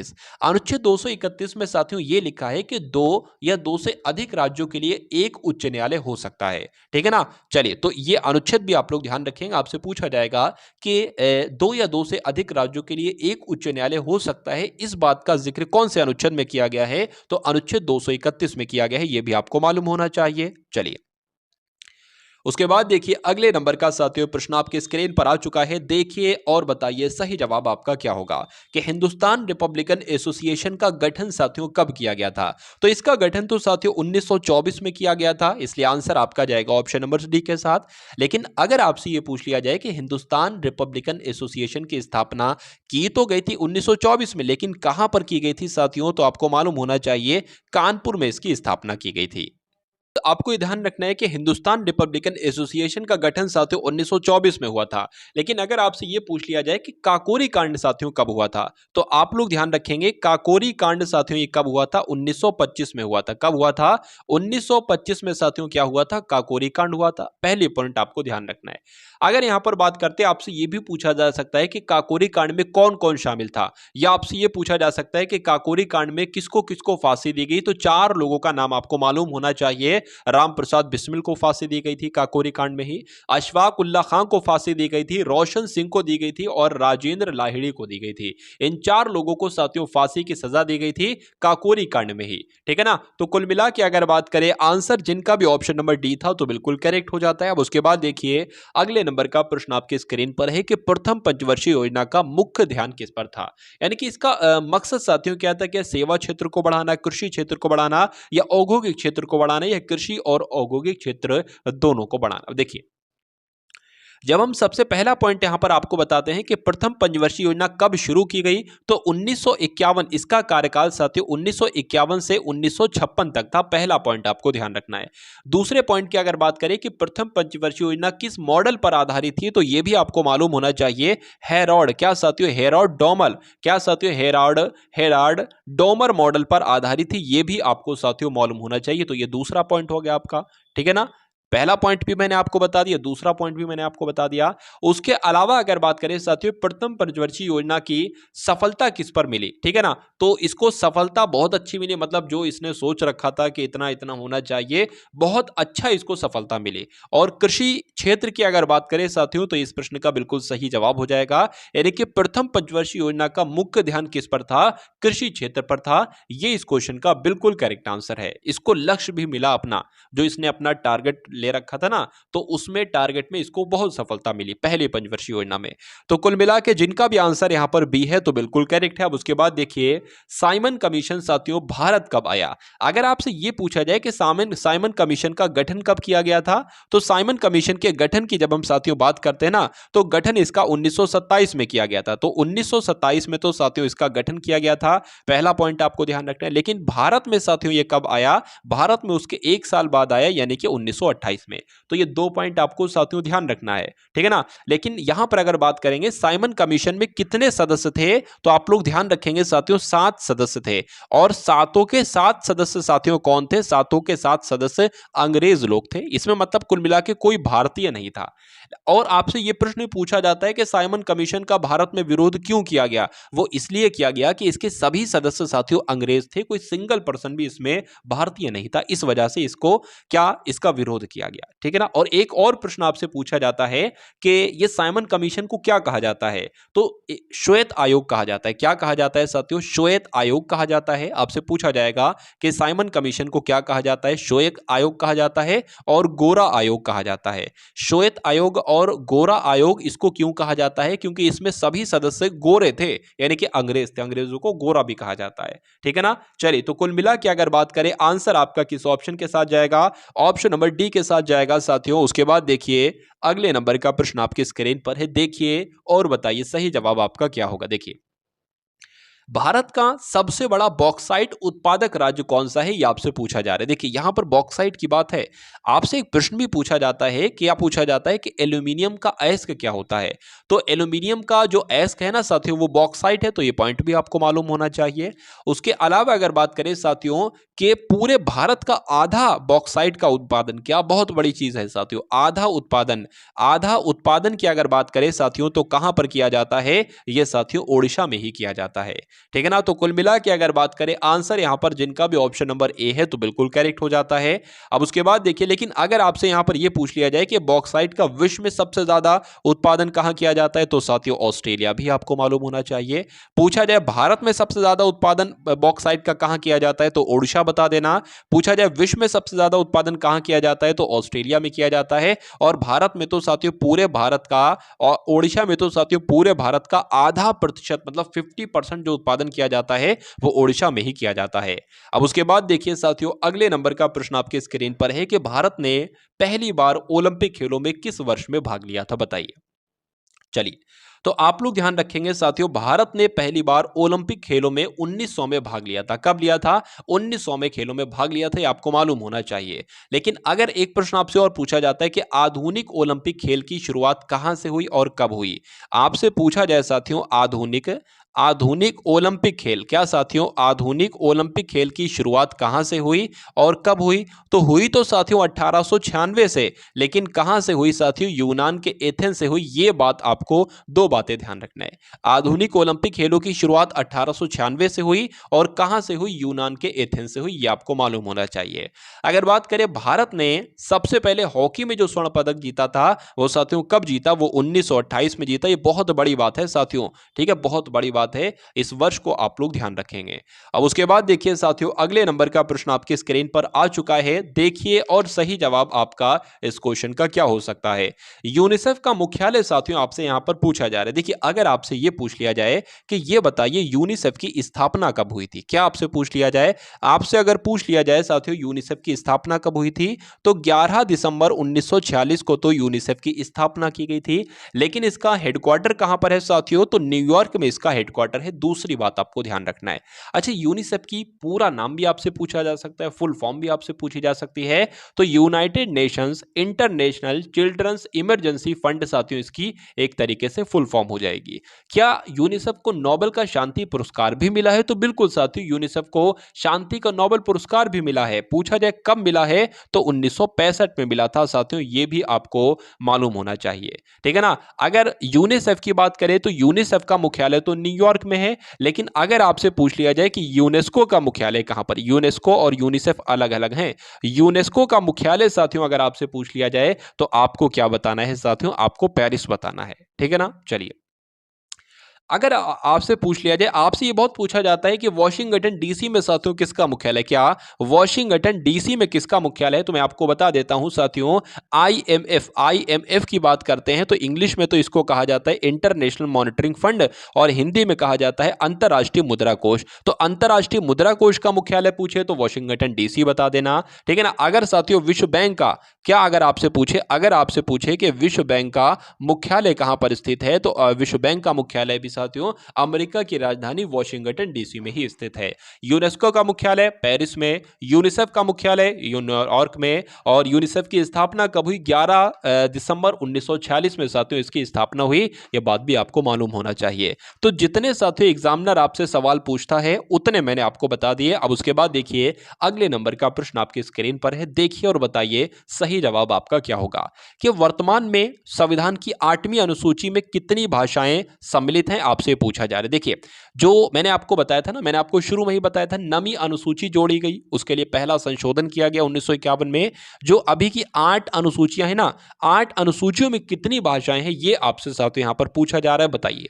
अनुच्छेद 231 में साथियों यह लिखा है कि दो या दो से अधिक राज्यों के लिए एक उच्च न्यायालय हो सकता है, ठीक है ना। चलिए तो यह अनुच्छेद भी आप लोग ध्यान रखेंगे। आपसे पूछा जाएगा कि दो या दो से अधिक राज्यों के लिए एक उच्च न्यायालय हो सकता है, इस बात का जिक्र कौन से अनुच्छेद में किया गया है, तो अनुच्छेद 231 में किया गया है। यह भी आपको मालूम होना चाहिए। चलिए उसके बाद देखिए अगले नंबर का साथियों प्रश्न आपके स्क्रीन पर आ चुका है। देखिए और बताइए सही जवाब आपका क्या होगा कि हिंदुस्तान रिपब्लिकन एसोसिएशन का गठन साथियों कब किया गया था। तो इसका गठन तो साथियों 1924 में किया गया था, इसलिए आंसर आपका जाएगा ऑप्शन नंबर डी के साथ। लेकिन अगर आपसे यह पूछ लिया जाए कि हिंदुस्तान रिपब्लिकन एसोसिएशन की स्थापना की तो गई थी 1924 में, लेकिन कहां पर की गई थी साथियों, तो आपको मालूम होना चाहिए कानपुर में इसकी स्थापना की गई थी। तो आपको ये ध्यान रखना है कि हिंदुस्तान रिपब्लिकन एसोसिएशन का गठन साथियों 1924 में हुआ था। लेकिन अगर आपसे ये पूछ लिया जाए कि काकोरी कांड साथियों कब हुआ था, तो आप लोग ध्यान रखेंगे काकोरी कांड साथियों ये कब हुआ था, 1925 में हुआ था। कब हुआ था, 1925 में साथियों क्या हुआ था, काकोरी कांड हुआ था। पहली पॉइंट आपको ध्यान रखना है। अगर यहां पर बात करते हैं, आपसे ये भी पूछा जा सकता है कि काकोरी कांड में कौन कौन शामिल था, या आपसे ये पूछा जा सकता है कि काकोरी कांड में किसको किसको फांसी दी गई, तो चार लोगों का नाम आपको मालूम होना चाहिए। राम प्रसाद बिस्मिल को फांसी दी गई थी काकोरी कांड में ही, अशफाक उल्लाह खां को फांसी दी गई थी, रोशन सिंह को दी गई थी और राजेंद्र लाहिड़ी को दी गई थी। इन चार लोगों को साथियों फांसी की सजा दी गई थी काकोरी कांड में ही, ठीक है ना। तो कुल मिला के अगर बात करें आंसर जिनका भी ऑप्शन नंबर डी था तो बिल्कुल करेक्ट हो जाता है। अब उसके बाद देखिए अगले नंबर का प्रश्न आपके स्क्रीन पर है कि प्रथम पंचवर्षीय योजना का मुख्य ध्यान किस पर था, यानी कि इसका मकसद साथियों क्या था, क्या सेवा क्षेत्र को बढ़ाना, कृषि क्षेत्र को बढ़ाना, या औद्योगिक क्षेत्र को बढ़ाना, या कृषि और औद्योगिक क्षेत्र दोनों को बढ़ाना। देखिए जब हम सबसे पहला पॉइंट यहां पर आपको बताते हैं कि प्रथम पंचवर्षीय योजना कब शुरू की गई, तो 1951, इसका कार्यकाल साथियों 1951 से 1956 तक था। पहला पॉइंट आपको ध्यान रखना है। दूसरे पॉइंट की अगर बात करें कि प्रथम पंचवर्षीय योजना किस मॉडल पर आधारित थी, तो यह भी आपको मालूम होना चाहिए, हेरॉड, क्या साथियों, हेरॉड डोमल, क्या साथियों, हेराल्ड डोमर मॉडल पर आधारित थी। यह भी आपको साथियों मालूम होना चाहिए। तो यह दूसरा पॉइंट हो गया आपका, ठीक है ना। पहला पॉइंट भी मैंने आपको बता दिया, दूसरा पॉइंट भी मैंने आपको बता दिया। उसके अलावा अगर बात करें साथियों प्रथम पंचवर्षीय योजना की सफलता किस पर मिली, ठीक है ना, तो इसको सफलता बहुत अच्छी मिली, मतलब जो इसने सोच रखा था कि इतना इतना होना चाहिए, बहुत अच्छा इसको सफलता मिली। और कृषि क्षेत्र की अगर बात करें साथियों, तो इस प्रश्न का बिल्कुल सही जवाब हो जाएगा, यानी कि प्रथम पंचवर्षीय योजना का मुख्य ध्यान किस पर था, कृषि क्षेत्र पर था। यह इस क्वेश्चन का बिल्कुल करेक्ट आंसर है। इसको लक्ष्य भी मिला अपना, जो इसने अपना टारगेट ले रखा था ना, तो उसमें टारगेट में इसको बहुत सफलता मिली पहली पंचवर्षीय योजना में। तो कुल मिला के जिनका भी आंसर यहां पर बी है तो बिल्कुल करेक्ट है। अब उसके बाद देखिए साइमन कमीशन साथियों भारत कब आया। अगर आपसे यह पूछा जाए कि साइमन कमीशन का गठन कब किया गया था, तो साइमन कमीशन के गठन की जब हम साथियों बात करते हैं ना, तो गठन इसका 1927 में किया गया था। तो 1927 में तो साथियों इसका गठन किया गया था, पहला पॉइंट आपको ध्यान रखना है। लेकिन भारत में साथियों ये कब आया, भारत में उसके एक साल बाद आया, यानी कि 1928 में। तो ये 2 पॉइंट आपको साथियों ध्यान रखना है, ठीक है ना। लेकिन यहां पर अगर बात करेंगे साइमन कमीशन में कितने सदस्य थे, तो आप लोग ध्यान रखेंगे साथियों 7 सदस्य थे। और सातों के 7 सदस्य साथियों कौन थे, सातों के 7 सदस्य अंग्रेज लोग थे। इसमें मतलब कुल मिला के कोई भारतीय नहीं था। और आपसे यह प्रश्न पूछा जाता है कि साइमन कमीशन का भारत में विरोध क्यों किया गया। वो इसलिए किया गया कि इसके सभी सदस्य साथियों अंग्रेज थे, कोई सिंगल पर्सन भी इसमें भारतीय नहीं था, इस वजह से इसको इसका विरोध किया गया, ठीक है ना। और एक और प्रश्न आपसे पूछा जाता है कि ये साइमन कमीशन को क्या कहा जाता है, तो श्वेत आयोग कहा जाता है। क्या कहा जाता है साथियों, श्वेत आयोग कहा जाता है। आपसे पूछा जाएगा कि साइमन कमीशन को क्या कहा जाता है, श्वेत आयोग कहा जाता है और गोरा आयोग कहा जाता है। श्वेत आयोग और गोरा आयोग इसको क्यों कहा जाता है, क्योंकि इसमें सभी सदस्य गोरे थे, यानी कि अंग्रेज थे, अंग्रेजों को गोरा भी कहा जाता है, ठीक है ना। चलिए, तो कुल मिला के अगर बात करें आंसर आपका किस ऑप्शन के साथ जाएगा, ऑप्शन नंबर डी के साथ जाएगा साथियों। उसके बाद देखिए अगले नंबर का प्रश्न आपके स्क्रीन पर है, देखिए और बताइए सही जवाब आपका क्या होगा। देखिए भारत का सबसे बड़ा बॉक्साइट उत्पादक राज्य कौन सा है, यह आपसे पूछा जा रहा है। देखिए यहां पर बॉक्साइट की बात है, आपसे एक प्रश्न भी पूछा जाता है, क्या पूछा जाता है कि एल्यूमिनियम का अयस्क क्या होता है। तो एल्यूमिनियम का जो अयस्क है ना साथियों, वो बॉक्साइट है, तो ये पॉइंट भी आपको मालूम होना चाहिए। उसके अलावा अगर बात करें साथियों कि पूरे भारत का आधा बॉक्साइट का उत्पादन, क्या बहुत बड़ी चीज है साथियों, आधा उत्पादन की अगर बात करें साथियों तो कहां पर किया जाता है, यह साथियों ओडिशा में ही किया जाता है, ठीक है ना। तो कुल मिला के अगर बात करें आंसर यहां पर जिनका भी ऑप्शन नंबर ए है तो बिल्कुल करेक्ट हो जाता है। अब उसके बाद देखिए, लेकिन अगर आपसे यहां पर यह पूछ लिया जाए कि बॉक्साइट का विश्व में सबसे ज्यादा उत्पादन कहां किया जाता है, तो साथियों ऑस्ट्रेलिया भी आपको मालूम होना चाहिए। पूछा जाए भारत में सबसे ज्यादा उत्पादन बॉक्साइट का कहां किया जाता है, तो ओडिशा बता देना। पूछा जाए विश्व में सबसे ज्यादा उत्पादन कहां किया जाता है, तो ऑस्ट्रेलिया में किया जाता है। और भारत में तो साथियों पूरे भारत का, और ओडिशा में तो साथियों पूरे भारत का आधा प्रतिशत मतलब 50% जो उत्पादन किया जाता है वो ओडिशा में ही किया जाता है। अब उसके बाद देखिए साथियों अगले नंबर का प्रश्न आपके स्क्रीन पर है कि भारत ने पहली बार ओलंपिक खेलों में किस वर्ष में भाग लिया था, बताइए। चलिए, तो आप लोग ध्यान रखेंगे साथियों, भारत ने पहली बार ओलंपिक खेलों में 1900 में भाग लिया था। कब लिया था, 1900 में खेलों में भाग लिया था, ये आपको मालूम होना चाहिए। लेकिन अगर एक प्रश्न आपसे और पूछा जाता है कि आधुनिक ओलंपिक खेल की शुरुआत कहां से हुई और कब हुई, आपसे पूछा जाए साथियों आधुनिक ओलंपिक खेल, क्या साथियों आधुनिक ओलंपिक खेल की शुरुआत कहां से हुई और कब हुई, तो हुई तो साथियों 1896 से, लेकिन कहां से हुई साथियों, यूनान के एथेंस से हुई। ये बात आपको, दो बातें ध्यान रखना है, आधुनिक ओलंपिक खेलों की शुरुआत 1896 से हुई और कहां से हुई, यूनान के एथेंस से हुई, ये आपको मालूम होना चाहिए। अगर बात करें भारत ने सबसे पहले हॉकी में जो स्वर्ण पदक जीता था वो साथियों कब जीता, वो 1928 में जीता। ये बहुत बड़ी बात है साथियों, ठीक है, बहुत बड़ी बात है, इस वर्ष को आप लोग ध्यान रखेंगे। अब उसके बाद देखिए साथियों अगले नंबर का प्रश्न आपके स्क्रीन पर आ चुका है, देखिए और सही जवाब आपका इस क्वेश्चन का क्या हो सकता है। यूनिसेफ का मुख्यालय साथियों आपसे यहां पर पूछा जा रहा है। देखिए अगर आपसे यह पूछ लिया जाए कि यह बताइए यूनिसेफ की स्थापना कब हुई थी, क्या आपसे पूछ लिया जाए, आपसे अगर पूछ लिया जाए साथियों यूनिसेफ की स्थापना कब हुई थी, तो 11 दिसंबर 1946 को तो यूनिसेफ की स्थापना की गई थी। लेकिन इसका हेडक्वार्टर कहां पर है साथियों, तो न्यूयॉर्क में इसका हेडक्वार्टर है। दूसरी बात आपको ध्यान रखना है। अच्छा, यूनिसेफ की पूरा नाम भी आपसे पूछा जा सकता है, फुल फॉर्म भी आपसे पूछी जा सकती है, तो United Nations International Children's Emergency Fund साथियों इसकी एक तरीके से फुल फॉर्म हो जाएगी। क्या यूनिसेफ को नोबेल का शांति पुरस्कार भी मिला है, तो बिल्कुल साथियों यूनिसेफ को शांति का नोबेल पुरस्कार भी मिला है। पूछा जाए कब मिला है, तो 1965 में मिला था साथियों, यह भी आपको मालूम होना चाहिए, ठीक है ना। अगर यूनिसेफ की बात करें तो यूनिसेफ का मुख्यालय तो न्यूयॉर्क में है, लेकिन अगर आपसे पूछ लिया जाए कि यूनेस्को का मुख्यालय कहां पर, यूनेस्को और यूनिसेफ अलग अलग हैं। यूनेस्को का मुख्यालय साथियों अगर आपसे पूछ लिया जाए तो आपको क्या बताना है साथियों, आपको पेरिस बताना है, ठीक है ना। चलिए अगर आपसे पूछ लिया जाए, आपसे ये बहुत पूछा जाता है कि वॉशिंगटन डीसी में साथियों किसका मुख्यालय, क्या वॉशिंगटन डीसी में किसका मुख्यालय है? तो मैं आपको बता देता हूं साथियों, आईएमएफ की बात करते हैं तो इंग्लिश में तो इसको कहा जाता है इंटरनेशनल मॉनिटरिंग फंड, और हिंदी में कहा जाता है अंतरराष्ट्रीय मुद्रा कोष। तो अंतरराष्ट्रीय मुद्रा कोष का मुख्यालय पूछे तो वॉशिंगटन डीसी बता देना, ठीक है ना। अगर साथियों विश्व बैंक का, क्या अगर आपसे पूछे कि विश्व बैंक का मुख्यालय कहां पर स्थित है, तो विश्व बैंक का मुख्यालय भी साथियों अमेरिका की राजधानी वॉशिंगटन डीसी में ही स्थित है। यूनेस्को का मुख्यालय पेरिस में, यूनिसेफ का मुख्यालय न्यूयॉर्क में, और यूनिसेफ की स्थापना कब हुई? 11 दिसंबर 1946 में साथियों इसकी स्थापना हुई। यह बात भी आपको मालूम होना चाहिए। तो जितने साथियों एग्जामिनर आपसे सवाल पूछता है उतने मैंने आपको बता दिए। अब उसके बाद देखिए अगले नंबर का प्रश्न आपकी स्क्रीन पर है, देखिए और बताइए सही जवाब आपका क्या होगा कि वर्तमान में संविधान की 8वीं अनुसूची में कितनी भाषाएं सम्मिलित हैं, आपसे पूछा जा रहा है। देखिए जो मैंने आपको बताया था ना, मैंने आपको शुरू में ही बताया था, नवीं अनुसूची जोड़ी गई, उसके लिए पहला संशोधन किया गया 1951 में। जो अभी की 8 अनुसूचियां हैं ना, 8 अनुसूचियों में कितनी भाषाएं हैं, ये आपसे साथियों यहां पर पूछा जा रहा है, बताइए।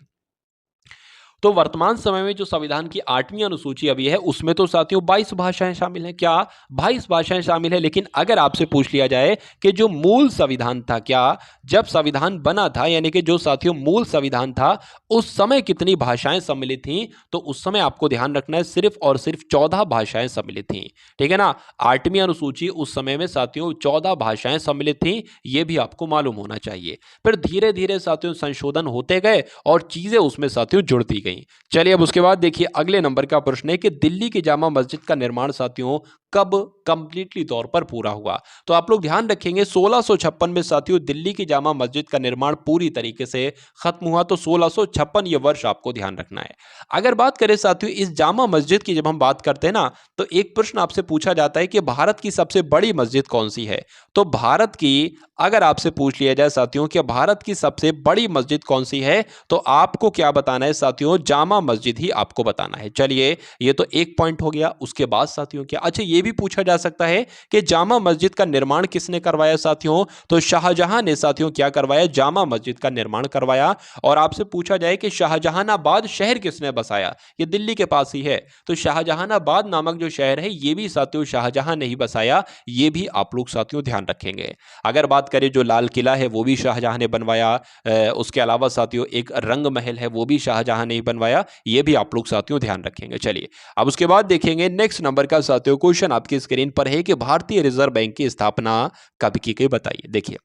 तो वर्तमान समय में जो संविधान की 8वीं अनुसूची अभी है उसमें तो साथियों 22 भाषाएं शामिल हैं, क्या 22 भाषाएं शामिल है। लेकिन अगर आपसे पूछ लिया जाए कि जो मूल संविधान था, क्या जब संविधान बना था, यानी कि जो साथियों मूल संविधान था उस समय कितनी भाषाएं सम्मिलित थी, तो उस समय आपको ध्यान रखना है सिर्फ और सिर्फ 14 भाषाएं सम्मिलित थी, ठीक है ना। 8वीं अनुसूची उस समय में साथियों 14 भाषाएं सम्मिलित थी, यह भी आपको मालूम होना चाहिए। फिर धीरे धीरे साथियों संशोधन होते गए और चीजें उसमें साथियों जुड़ती गई। चलिए अब उसके बाद देखिए अगले नंबर का प्रश्न है कि दिल्ली की जामा मस्जिद का निर्माण साथियों कब कंप्लीटली तौर पर पूरा हुआ। तो आप लोग ध्यान रखेंगे 1656 में साथियों दिल्ली की जामा मस्जिद का निर्माण पूरी तरीके से खत्म हुआ। तो 1656 ये वर्ष आपको ध्यान रखना है। अगर बात करें साथियों इस जामा मस्जिद की, जब हम बात करते हैं ना, तो एक प्रश्न आपसे पूछा जाता है कि भारत की सबसे बड़ी मस्जिद कौन सी है। तो भारत की, अगर आपसे पूछ लिया जाए साथियों कि भारत की सबसे बड़ी मस्जिद कौन सी है, तो आपको क्या बताना है साथियों, जामा मस्जिद ही आपको बताना है। चलिए ये तो एक पॉइंट हो गया। उसके बाद साथियों क्या, अच्छा ये भी पूछा जा सकता है कि जामा मस्जिद का निर्माण किसने करवाया साथियों, तो शाहजहां ने साथियों क्या करवाया, जामा मस्जिद का निर्माण करवाया। और आपसे पूछा जाए कि शाहजहानाबाद शहर किसने बसाया, ये दिल्ली के पास ही है, तो शाहजहानाबाद नामक जो शहर है ये भी साथियों शाहजहां ने ही बसाया, ये भी आप लोग साथियों ध्यान रखेंगे। अगर बात करें जो लाल किला है वो भी शाहजहां ने बनवाया, उसके अलावा साथियों एक रंग महल है वो भी शाहजहां ने ही बनवाया, ये भी आप लोग साथियों ध्यान रखेंगे। चलिए अब उसके बाद देखेंगे नेक्स्ट नंबर का साथियों क्वेश्चन आपकी स्क्रीन पर है कि भारतीय रिजर्व बैंक की स्थापना कब की गई, बताइए। देखिए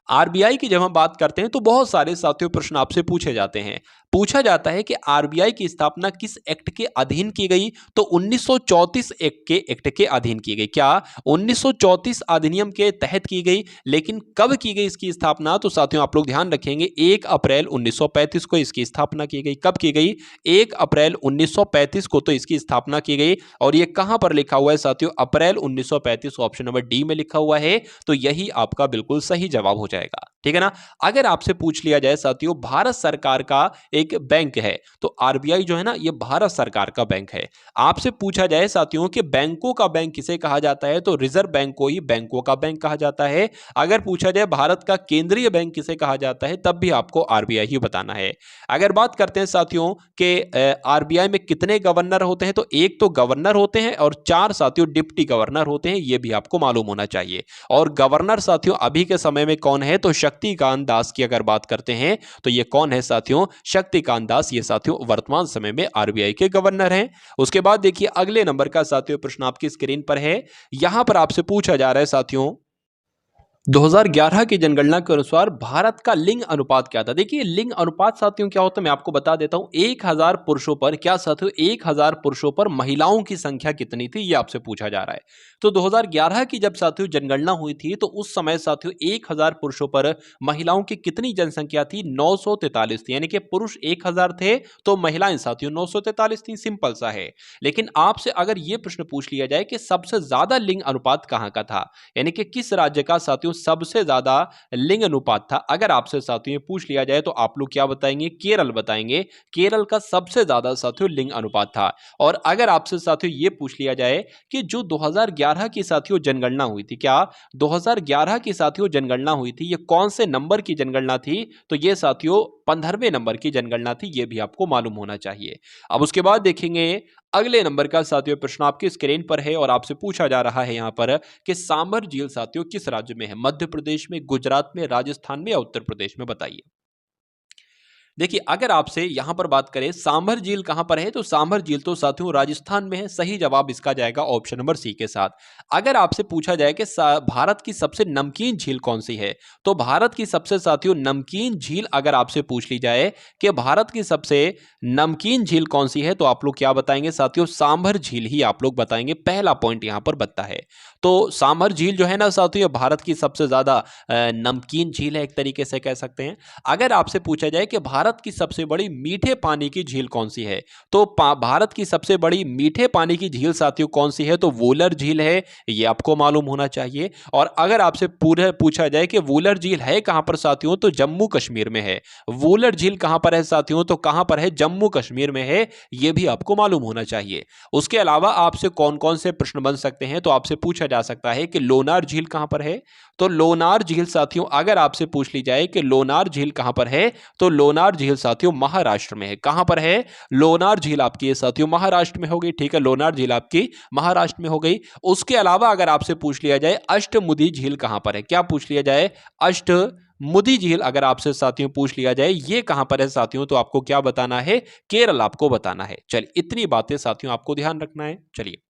आरबीआई की जब हम बात करते हैं तो बहुत सारे साथियों प्रश्न आपसे पूछे जाते हैं। पूछा जाता है कि आरबीआई की स्थापना किस एक्ट के अधीन की गई, तो 1934 एक्ट के अधीन की गई। क्या 1934 अधिनियम के तहत की गई, लेकिन कब की गई इसकी स्थापना, तो साथियों आप लोग ध्यान रखेंगे 1 अप्रैल 1935 को इसकी स्थापना की गई। कब की गई, 1 अप्रैल 1935 को तो इसकी स्थापना की गई। और ये कहां पर लिखा हुआ है साथियों, अप्रैल 1935, ऑप्शन नंबर डी में लिखा हुआ है। तो यही आपका बिल्कुल सही जवाब हो जाएगा, ठीक है ना। अगर आपसे पूछ लिया जाए साथियों भारत सरकार का एक बैंक है, तो आरबीआई जो है ना ये भारत सरकार का बैंक है। आपसे पूछा जाए साथियों कि बैंकों का बैंक किसे कहा जाता है, तो रिजर्व बैंक को ही बैंकों का बैंक कहा जाता है। अगर पूछा जाए भारत का केंद्रीय बैंक किसे कहा जाता है, तब भी आपको आरबीआई ही बताना है। अगर बात करते हैं साथियों कि आरबीआई में कितने गवर्नर होते हैं, तो एक तो गवर्नर होते हैं और 4 साथियों डिप्टी गवर्नर होते हैं, यह भी आपको मालूम होना चाहिए। और गवर्नर साथियों अभी के समय में कौन है, तो शक्तिकांत दास की अगर बात करते हैं तो ये कौन है साथियों, शक्तिकांत दास, ये साथियों वर्तमान समय में आरबीआई के गवर्नर हैं। उसके बाद देखिए अगले नंबर का साथियों प्रश्न आपकी स्क्रीन पर है। यहां पर आपसे पूछा जा रहा है साथियों 2011 की जनगणना के अनुसार भारत का लिंग अनुपात क्या था। देखिए लिंग अनुपात साथियों क्या होता है मैं आपको बता देता हूं। 1000 पुरुषों पर, क्या साथियों 1000 पुरुषों पर महिलाओं की संख्या कितनी थी, यह आपसे पूछा जा रहा है। तो 2011 की जब साथियों जनगणना हुई थी तो उस समय साथियों 1000 पुरुषों पर महिलाओं की कितनी जनसंख्या थी, 943 थी। यानी कि पुरुष 1000 थे तो महिलाएं साथियों 943 थी, सिंपल सा है। लेकिन आपसे अगर यह प्रश्न पूछ लिया जाए कि सबसे ज्यादा लिंग अनुपात कहां का था, यानी कि किस राज्य का साथियों सबसे ज्यादा लिंग अनुपात था, अगर आपसे साथियों पूछ लिया जाए तो आप लोग क्या बताएंगे, केरल बताएंगे। केरल का सबसे ज्यादा साथियों लिंग अनुपात था। और अगर आपसे साथियों ये पूछ लिया जाए कि जो 2011 की साथियों जनगणना हुई थी, क्या 2011 की साथियों जनगणना हुई थी, ये कौन से नंबर की जनगणना थी, तो ये साथियों 15वें नंबर की जनगणना थी, यह भी आपको मालूम होना चाहिए। अब उसके बाद देखेंगे अगले नंबर का साथियों प्रश्न आपकी स्क्रीन पर है और आपसे पूछा जा रहा है यहां पर कि सांभर झील साथियों किस राज्य में है? मध्य प्रदेश में, गुजरात में, राजस्थान में या उत्तर प्रदेश में? बताइए। देखिए, अगर आपसे यहां पर बात करें सांभर झील कहां पर है, तो सांभर झील तो साथियों राजस्थान में है। सही जवाब इसका जाएगा ऑप्शन नंबर सी के साथ। अगर आपसे पूछा जाए कि भारत की सबसे नमकीन झील कौन सी है, तो भारत की सबसे साथियों नमकीन झील अगर आपसे पूछ ली जाए कि भारत की सबसे नमकीन झील कौन सी है, तो आप लोग क्या बताएंगे साथियों? सांभर झील ही आप लोग बताएंगे। पहला पॉइंट यहां पर बनता है। तो सांभर झील जो है ना साथियों, भारत की सबसे ज्यादा नमकीन झील है, एक तरीके से कह सकते हैं। अगर आपसे पूछा जाए कि भारत की सबसे बड़ी मीठे पानी की झील कौन सी है, तो भारत की सबसे बड़ी मीठे पानी की झील साथियों कौन सी है, तो वूलर झील है। ये आपको मालूम होना चाहिए। और अगर आपसे पूछा जाए कि वूलर झील है कहां पर साथियों, तो जम्मू कश्मीर में है। वूलर झील कहां पर है साथियों, तो कहां पर है? जम्मू कश्मीर में है। यह भी आपको मालूम होना चाहिए। उसके अलावा आपसे कौन कौन से प्रश्न बन सकते हैं, तो आपसे पूछा जा सकता है कि लोनार झील कहां पर है। तो लोनार झील साथियों अगर आपसे पूछ ली जाए कि लोनार झील कहां पर है, तो लोनार झील साथियों महाराष्ट्र में है। कहां पर है? लोनार झील आपकी ये साथियों महाराष्ट्र में हो गई। ठीक है, लोनार झील आपकी महाराष्ट्र में हो गई। उसके अलावा अगर आपसे पूछ लिया जाए अष्टमुदी झील कहां पर है, क्या पूछ लिया जाए? अष्टमुदी झील अगर आपसे साथियों पूछ लिया जाए ये कहां पर है साथियों, तो आपको क्या बताना है? केरल आपको बताना है। चलिए, इतनी बातें साथियों आपको ध्यान रखना है। चलिए,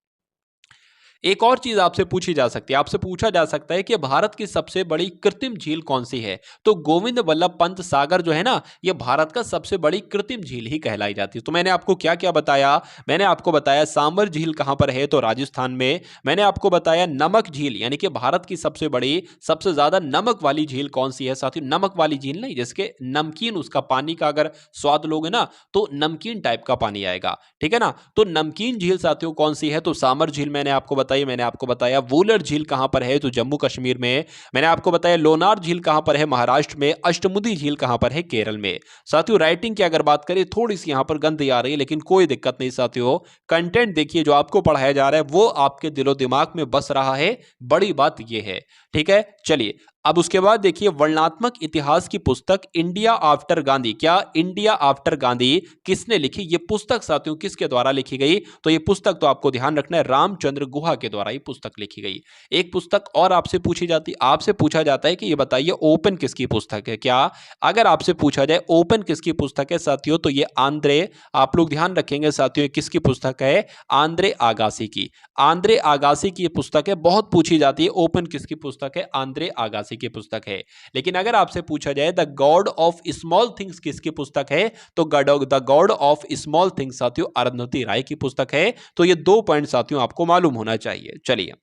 एक और चीज आपसे पूछी जा सकती है, आपसे पूछा जा सकता है कि भारत की सबसे बड़ी कृत्रिम झील कौन सी है, तो गोविंद वल्लभ पंत सागर जो है ना, यह भारत का सबसे बड़ी कृत्रिम झील ही कहलाई जाती है। तो मैंने आपको क्या क्या बताया? मैंने आपको बताया सांबर झील कहां पर है, तो राजस्थान में। मैंने आपको बताया नमक झील, यानी कि भारत की सबसे बड़ी, सबसे ज्यादा नमक वाली झील कौन सी है साथियों? नमक वाली झील नहीं, जिसके नमकीन उसका पानी का अगर स्वाद लोगे ना तो नमकीन टाइप का पानी आएगा। ठीक है ना, तो नमकीन झील साथियों कौन सी है, तो सामर झील मैंने आपको बताया। मैंने आपको बताया वूलर झील कहां पर है, तो जम्मू कश्मीर में। मैंने आपको बताया लोनार झील कहां पर है, महाराष्ट्र में। अष्टमुदी झील कहां पर है, केरल में। साथियों राइटिंग की अगर बात करें, थोड़ी सी यहां पर गंदी आ रही है, लेकिन कोई दिक्कत नहीं साथियों। कंटेंट देखिए जो आपको पढ़ाया जा रहा है वो आपके दिलो दिमाग में बस रहा है, बड़ी बात यह है। ठीक है, चलिए अब उसके बाद देखिए वर्णनात्मक इतिहास की पुस्तक इंडिया आफ्टर गांधी, क्या इंडिया आफ्टर गांधी किसने लिखी? ये पुस्तक साथियों किसके द्वारा लिखी गई, तो ये पुस्तक तो आपको ध्यान रखना है रामचंद्र गुहा के द्वारा ये पुस्तक लिखी गई। एक पुस्तक और आपसे पूछी जाती, आपसे पूछा जाता है कि ये बताइए ओपन किसकी पुस्तक है। क्या अगर आपसे पूछा जाए ओपन किसकी पुस्तक है साथियों, तो ये आंद्रे, आप लोग ध्यान रखेंगे साथियों किसकी पुस्तक है? आंद्रे आगासी की। आंद्रे आगासी की पुस्तक है, बहुत पूछी जाती है ओपन किसकी पुस्तक है? आंद्रे आगासी की पुस्तक है। लेकिन अगर आपसे पूछा जाए the God of small things किसकी पुस्तक है, तो the God of small things साथियों अरुंधति राय की पुस्तक है। तो ये 2 पॉइंट साथियों आपको मालूम होना चाहिए। चलिए,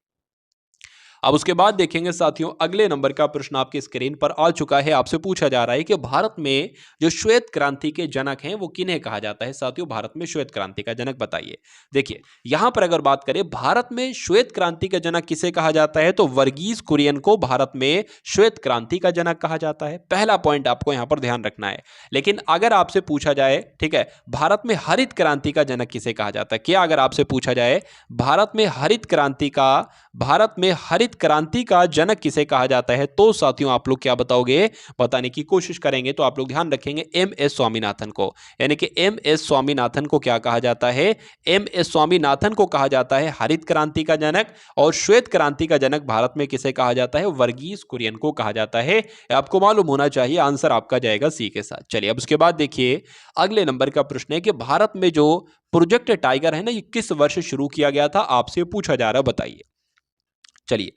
अब उसके बाद देखेंगे साथियों अगले नंबर का प्रश्न आपकी स्क्रीन पर आ चुका है। आपसे पूछा जा रहा है कि भारत में जो श्वेत क्रांति के जनक हैं वो किन्हें कहा जाता है साथियों? भारत में श्वेत क्रांति का जनक बताइए। देखिए, यहां पर अगर बात करें भारत में श्वेत क्रांति का जनक किसे कहा जाता है, तो वर्गीज कुरियन को भारत में श्वेत क्रांति का जनक कहा जाता है। पहला पॉइंट आपको यहां पर ध्यान रखना है। लेकिन अगर आपसे पूछा जाए, ठीक है, भारत में हरित क्रांति का जनक किसे कहा जाता है? क्या अगर आपसे पूछा जाए भारत में हरित क्रांति का जनक किसे कहा जाता है, तो साथियों आप लोग क्या बताओगे? बताने की कोशिश करेंगे। तो आप लोग ध्यान रखेंगे एम एस स्वामीनाथन को, यानी कि एम एस स्वामीनाथन को क्या कहा जाता है? एम एस स्वामीनाथन को कहा जाता है हरित क्रांति का जनक। और श्वेत क्रांति का जनक भारत में किसे कहा जाता है? वर्गीज कुरियन को कहा जाता है। आपको मालूम होना चाहिए, आंसर आपका जाएगा सी के साथ। चलिए, अब उसके बाद देखिए अगले नंबर का प्रश्न है कि भारत में जो प्रोजेक्ट टाइगर है ना, ये किस वर्ष शुरू किया गया था, आपसे पूछा जा रहा है, बताइए। चलिए,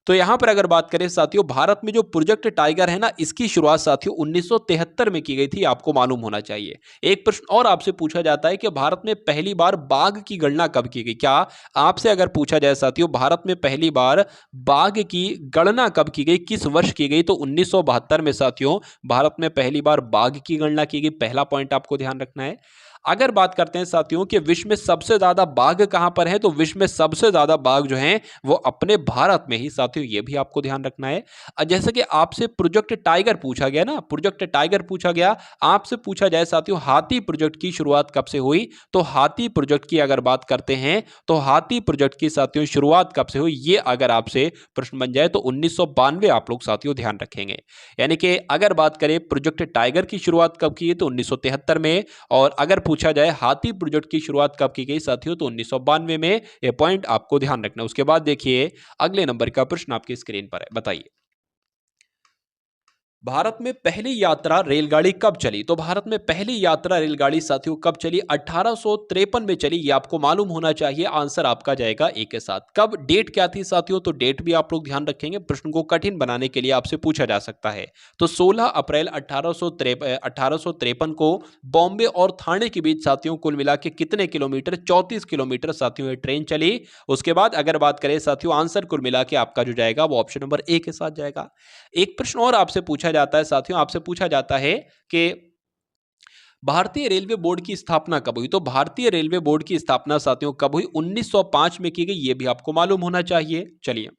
तो यहां पर अगर बात करें साथियों भारत में जो प्रोजेक्ट टाइगर है ना, इसकी शुरुआत साथियों 1973 में की गई थी, आपको मालूम होना चाहिए। एक प्रश्न और आपसे पूछा जाता है कि भारत में पहली बार बाघ की गणना कब की गई? क्या आपसे अगर पूछा जाए साथियों भारत में पहली बार बाघ की गणना कब की गई, किस वर्ष की गई, तो 1972 में साथियों भारत में पहली बार बाघ की गणना की गई। पहला पॉइंट आपको ध्यान रखना है। अगर बात करते हैं साथियों कि विश्व में सबसे ज्यादा बाघ कहां पर है, तो विश्व में सबसे ज्यादा बाघ जो हैं वो अपने भारत में ही साथियों, ये भी आपको ध्यान रखना है। जैसे कि आपसे प्रोजेक्ट टाइगर पूछा गया ना, प्रोजेक्ट टाइगर पूछा गया, आपसे पूछा जाए साथियों हाथी प्रोजेक्ट की शुरुआत कब से हुई, तो हाथी प्रोजेक्ट की अगर बात करते हैं तो हाथी प्रोजेक्ट की साथियों शुरुआत कब से हुई, ये अगर आपसे प्रश्न बन जाए तो 1992 आप लोग साथियों ध्यान रखेंगे। यानी कि अगर बात करें प्रोजेक्ट टाइगर की शुरुआत कब की है तो 1973 में, और अगर पूछा जाए हाथी प्रोजेक्ट की शुरुआत कब की गई साथियों तो 1992 में। यह पॉइंट आपको ध्यान रखना है। उसके बाद देखिए अगले नंबर का प्रश्न आपकी स्क्रीन पर है, बताइए भारत में पहली यात्रा रेलगाड़ी कब चली, तो भारत में पहली यात्रा रेलगाड़ी साथियों कब चली, 1853 में चली, ये आपको मालूम होना चाहिए। आंसर आपका जाएगा ए के साथ। कब, डेट क्या थी साथियों, तो डेट भी आप लोग ध्यान रखेंगे, प्रश्न को कठिन बनाने के लिए आपसे पूछा जा सकता है। तो 16 अप्रैल 1853 को बॉम्बे और थाने के बीच साथियों कुल मिला के कितने किलोमीटर, 34 किलोमीटर साथियों ये ट्रेन चली। उसके बाद अगर बात करें साथियों आंसर कुल मिला के आपका जो जाएगा वो ऑप्शन नंबर ए के साथ जाएगा। एक प्रश्न और आपसे पूछा जाता है साथियों, आपसे पूछा जाता है कि भारतीय रेलवे बोर्ड की स्थापना कब हुई, तो भारतीय रेलवे बोर्ड की स्थापना साथियों कब हुई, 1905 में की गई, ये भी आपको मालूम होना चाहिए। चलिए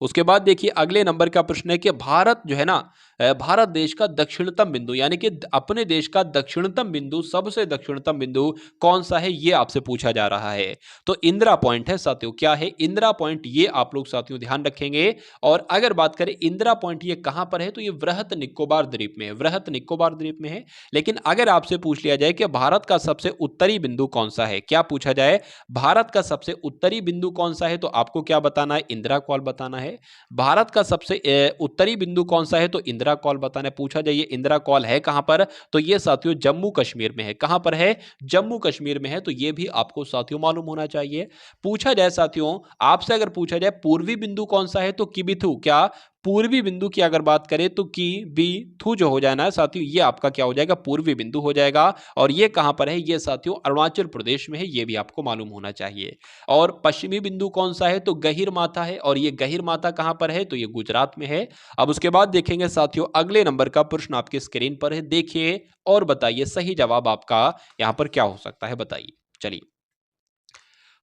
उसके बाद देखिए अगले नंबर का प्रश्न है कि भारत जो है ना, भारत देश का दक्षिणतम बिंदु, यानी कि अपने देश का दक्षिणतम बिंदु, सबसे दक्षिणतम बिंदु कौन सा है, ये आपसे पूछा जा रहा है। तो इंदिरा पॉइंट है साथियों। क्या है, इंदिरा पॉइंट, ये आप लोग साथियों ध्यान रखेंगे। और अगर बात करें इंदिरा पॉइंट ये कहां पर है, तो ये वृहत निकोबार द्वीप में है, वृहत निकोबार द्वीप में है। लेकिन अगर आपसे पूछ लिया जाए कि भारत का सबसे उत्तरी बिंदु कौन सा है, क्या पूछा जाए भारत का सबसे उत्तरी बिंदु कौन सा है, तो आपको क्या बताना है, इंदिरा कॉल बताना है। भारत का सबसे उत्तरी बिंदु कौन सा है, तो इंदिरा कॉल बताना है। पूछा जाए इंदिरा कॉल है कहां पर, तो ये साथियों जम्मू कश्मीर में है। कहां पर है, जम्मू कश्मीर में है, तो ये भी आपको साथियों मालूम होना चाहिए। पूछा जाए साथियों आपसे, अगर पूछा जाए पूर्वी बिंदु कौन सा है, तो किबिथु, क्या पूर्वी बिंदु की अगर बात करें तो की बी थू जो हो जाना है साथियों, ये आपका क्या हो जाएगा, पूर्वी बिंदु हो जाएगा। और ये कहां पर है, ये साथियों अरुणाचल प्रदेश में है, ये भी आपको मालूम होना चाहिए। और पश्चिमी बिंदु कौन सा है, तो गहिर माथा है, और ये गहिर माथा कहां पर है, तो ये गुजरात में है। अब उसके बाद देखेंगे साथियों अगले नंबर का प्रश्न आपकी स्क्रीन पर है, देखिए और बताइए सही जवाब आपका यहां पर क्या हो सकता है, बताइए। चलिए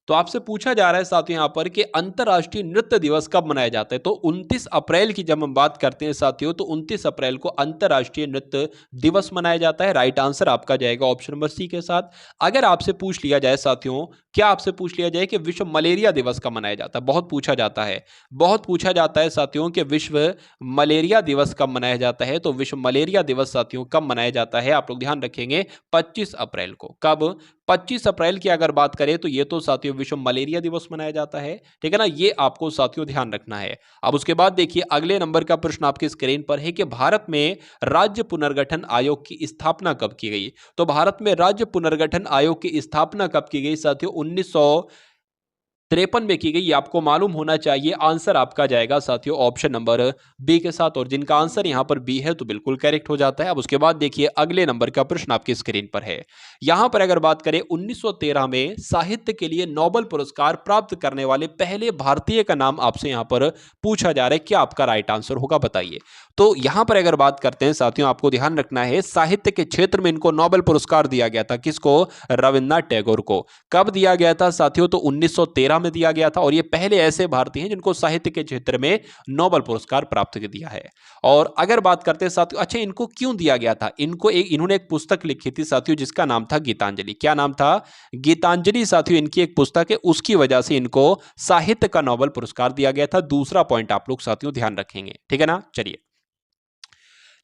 तो आपसे पूछा जा रहा है साथियों यहां पर कि अंतर्राष्ट्रीय नृत्य दिवस कब मनाया जाता है, तो 29 अप्रैल की जब हम बात करते हैं साथियों, तो 29 अप्रैल को अंतर्राष्ट्रीय नृत्य दिवस मनाया जाता है। राइट आंसर आपका जाएगा ऑप्शन नंबर सी के साथ। अगर आपसे पूछ लिया जाए साथियों, क्या आपसे पूछ लिया जाए कि विश्व मलेरिया दिवस कब मनाया जाता है, बहुत पूछा जाता है, बहुत पूछा जाता है साथियों कि विश्व मलेरिया दिवस कब मनाया जाता है, तो विश्व मलेरिया दिवस साथियों कब मनाया जाता है, आप लोग ध्यान रखेंगे 25 अप्रैल को। कब, 25 अप्रैल की अगर बात करें तो ये तो साथियों विश्व मलेरिया दिवस मनाया जाता है, ठीक है ना, ये आपको साथियों ध्यान रखना है। अब उसके बाद देखिए अगले नंबर का प्रश्न आपकी स्क्रीन पर है कि भारत में राज्य पुनर्गठन आयोग की स्थापना कब की गई, तो भारत में राज्य पुनर्गठन आयोग की स्थापना कब की गई साथियों, 1953 में की गई, ये आपको मालूम होना चाहिए। आंसर आपका जाएगा साथियों ऑप्शन नंबर बी के साथ, और जिनका आंसर यहां पर बी है तो बिल्कुल करेक्ट हो जाता है। अब उसके बाद देखिए अगले नंबर का प्रश्न आपकी स्क्रीन पर है। यहां पर अगर बात करें 1913 में साहित्य के लिए नोबेल पुरस्कार प्राप्त करने वाले पहले भारतीय का नाम आपसे यहां पर पूछा जा रहा है, क्या आपका राइट आंसर होगा, बताइए। तो यहां पर अगर बात करते हैं साथियों, आपको ध्यान रखना है साहित्य के क्षेत्र में इनको नोबेल पुरस्कार दिया गया था, किसको, रविन्द्रनाथ टैगोर को। कब दिया गया था साथियों, तो 1913 में दिया गया था, और ये पहले ऐसे भारतीय हैं जिनको साहित्य के क्षेत्र में नोबेल पुरस्कार प्राप्त दिया है। और अगर बात करते हैं साथियों, अच्छा इनको क्यों दिया गया था, इन्होंने एक पुस्तक लिखी थी साथियों जिसका नाम था गीतांजलि। क्या नाम था, गीतांजलि साथियों इनकी एक पुस्तक है, उसकी वजह से इनको साहित्य का नोबेल पुरस्कार दिया गया था। दूसरा पॉइंट आप लोग साथियों ध्यान रखेंगे, ठीक है ना। चलिए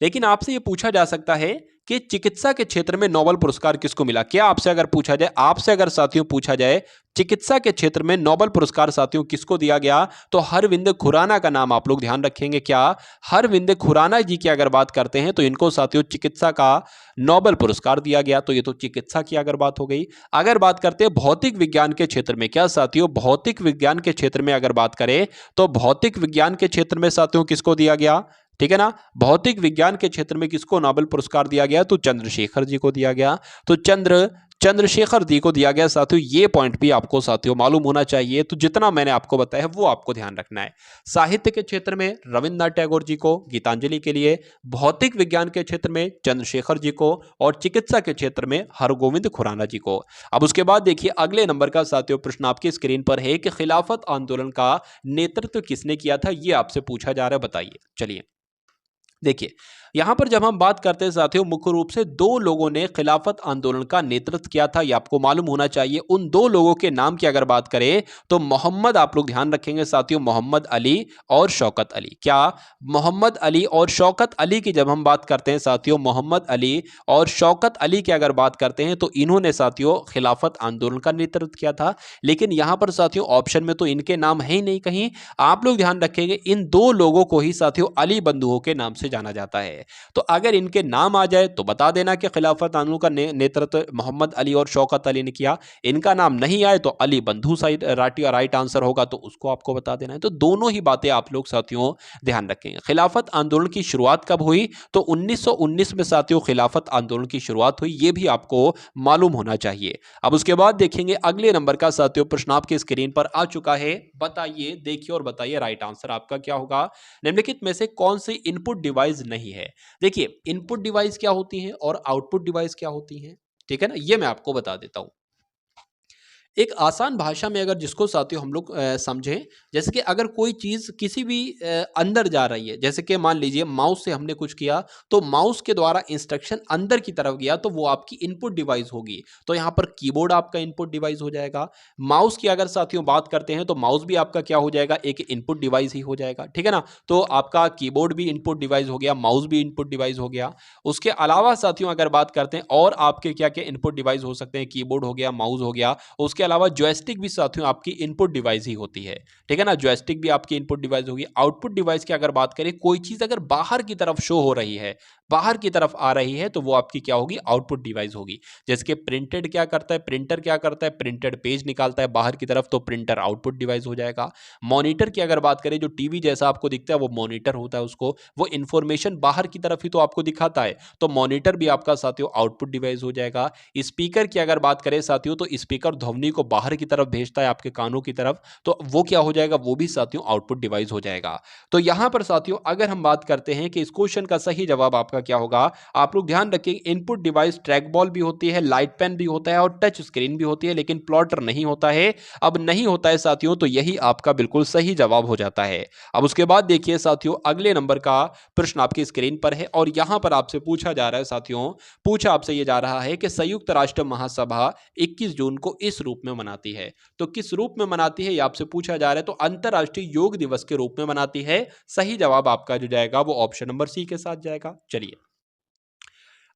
लेकिन आपसे यह पूछा जा सकता है कि चिकित्सा के क्षेत्र में नोबेल पुरस्कार किसको मिला, क्या आपसे अगर पूछा जाए, आपसे अगर साथियों पूछा जाए चिकित्सा के क्षेत्र में नोबेल पुरस्कार साथियों किसको दिया गया, तो हरविंद खुराना का नाम आप लोग ध्यान रखेंगे। क्या, हरविंद खुराना जी की अगर बात करते हैं तो इनको साथियों चिकित्सा का नोबेल पुरस्कार दिया गया। तो ये तो चिकित्सा की अगर बात हो गई। अगर बात करते हैं भौतिक विज्ञान के क्षेत्र में, क्या साथियों भौतिक विज्ञान के क्षेत्र में अगर बात करें तो भौतिक विज्ञान के क्षेत्र में साथियों किसको दिया गया, ठीक है ना, भौतिक विज्ञान के क्षेत्र में किसको नोबेल पुरस्कार दिया गया, तो चंद्रशेखर जी को दिया गया। तो चंद्रशेखर जी को दिया गया। साथियों ये पॉइंट भी आपको साथियों मालूम होना चाहिए, तो जितना मैंने आपको बताया वो आपको ध्यान रखना है। साहित्य के क्षेत्र में रविन्द्रनाथ टैगोर जी को गीतांजलि के लिए, भौतिक विज्ञान के क्षेत्र में चंद्रशेखर जी को, और चिकित्सा के क्षेत्र में हरगोविंद खुराना जी को। अब उसके बाद देखिए अगले नंबर का साथियों प्रश्न आपकी स्क्रीन पर है कि खिलाफत आंदोलन का नेतृत्व किसने किया था, ये आपसे पूछा जा रहा है, बताइए। चलिए देखिए यहां पर जब हम बात करते हैं साथियों, मुख्य रूप से दो लोगों ने खिलाफत आंदोलन का नेतृत्व किया था, यह आपको मालूम होना चाहिए। उन दो लोगों के नाम की अगर बात करें तो मोहम्मद, आप लोग ध्यान रखेंगे साथियों, मोहम्मद अली और शौकत अली। क्या मोहम्मद अली और शौकत अली की जब हम बात करते हैं साथियों, मोहम्मद अली और शौकत अली की अगर बात करते हैं तो इन्होंने साथियों खिलाफत आंदोलन का नेतृत्व किया था। लेकिन यहां पर साथियों ऑप्शन में तो इनके नाम है ही नहीं कहीं। आप लोग ध्यान रखेंगे इन दो लोगों को ही साथियों अली बंधुओं के नाम से जाना जाता है। तो अगर इनके नाम आ जाए तो बता देना कि खिलाफत आंदोलन का नेतृत्व मोहम्मद अली और शौकत अली ने किया। इनका नाम नहीं आए तो अली बंधु साइड राइट आंसर होगा, तो उसको आपको बता देना है। तो दोनों ही बातें आप लोग साथियों ध्यान रखेंगे। खिलाफत आंदोलन की शुरुआत कब हुई, तो 1919 में साथियों खिलाफत आंदोलन की शुरुआत हुई, यह भी आपको मालूम होना चाहिए। अब उसके बाद देखेंगे अगले नंबर का साथियों प्रश्न आपकी स्क्रीन पर आ चुका है। बताइए, देखिए और बताइए राइट आंसर आपका क्या होगा। निम्नलिखित में से कौन सी इनपुट डिवाइस नहीं है। देखिए इनपुट डिवाइस क्या होती है और आउटपुट डिवाइस क्या होती है, ठीक है ना, ये मैं आपको बता देता हूं। एक आसान भाषा में अगर जिसको साथियों हम लोग समझें, जैसे कि अगर कोई चीज़ किसी भी अंदर जा रही है, जैसे कि मान लीजिए माउस से हमने कुछ किया तो माउस के द्वारा इंस्ट्रक्शन अंदर की तरफ गया तो वो आपकी इनपुट डिवाइस होगी। तो यहाँ पर कीबोर्ड आपका इनपुट डिवाइस हो जाएगा। माउस की अगर साथियों बात करते हैं तो माउस भी आपका क्या हो जाएगा, एक इनपुट डिवाइस ही हो जाएगा, ठीक है ना। तो आपका कीबोर्ड भी इनपुट डिवाइस हो गया, माउस भी इनपुट डिवाइस हो गया। उसके अलावा साथियों अगर बात करते हैं और आपके क्या क्या इनपुट डिवाइस हो सकते हैं, कीबोर्ड हो गया, माउस हो गया, उसके अलावा जॉयस्टिक भी साथियों आपकी इनपुट डिवाइस ही होती है, ठीक है ना। जॉयस्टिक भी आपकी इनपुट डिवाइस होगी। आउटपुट डिवाइस की अगर बात करें, कोई चीज अगर बाहर की तरफ शो हो रही है, बाहर की तरफ आ रही है, तो वो आपकी क्या होगी, आउटपुट डिवाइस होगी। जैसे कि प्रिंटेड क्या करता है, प्रिंटर क्या करता है, प्रिंटेड पेज निकालता है बाहर की तरफ, तो प्रिंटर आउटपुट डिवाइस हो जाएगा। मॉनिटर की अगर बात करें, जो टीवी जैसा आपको दिखता है वो मॉनिटर होता है, उसको वो इंफॉर्मेशन बाहर की तरफ ही तो आपको दिखाता है, तो मॉनिटर भी आपका साथियों आउटपुट डिवाइस हो जाएगा। स्पीकर की अगर बात करें साथियों, तो स्पीकर ध्वनि को बाहर की तरफ भेजता है आपके कानों की तरफ, तो वो क्या हो जाएगा, वो भी साथियों आउटपुट डिवाइस हो जाएगा। तो यहां पर साथियों अगर हम बात करते हैं कि इस क्वेश्चन का सही जवाब आपका क्या होगा, आप लोग ध्यान रखेंगे इनपुट डिवाइस ट्रैक बॉल भी होती है, लाइट पेन भी होता है और टच स्क्रीन भी होती है, लेकिन प्लॉटर नहीं होता है। अब नहीं होता है साथियों, तो यही आपका बिल्कुल सही जवाब हो जाता है। अब उसके बाद देखिए साथियों अगले नंबर का प्रश्न आपकी स्क्रीन पर है और यहां पर आपसे पूछा जा रहा है साथियों, पूछा आपसे यह जा रहा है कि संयुक्त राष्ट्र महासभा 21 जून को इस रूप में मनाती है। तो किस रूप में मनाती है, यह आपसे पूछा जा रहा है। तो अंतरराष्ट्रीय योग दिवस के रूप में मनाती है। सही जवाब आपका जो जाएगा वो ऑप्शन नंबर सी के साथ जाएगा। चलिए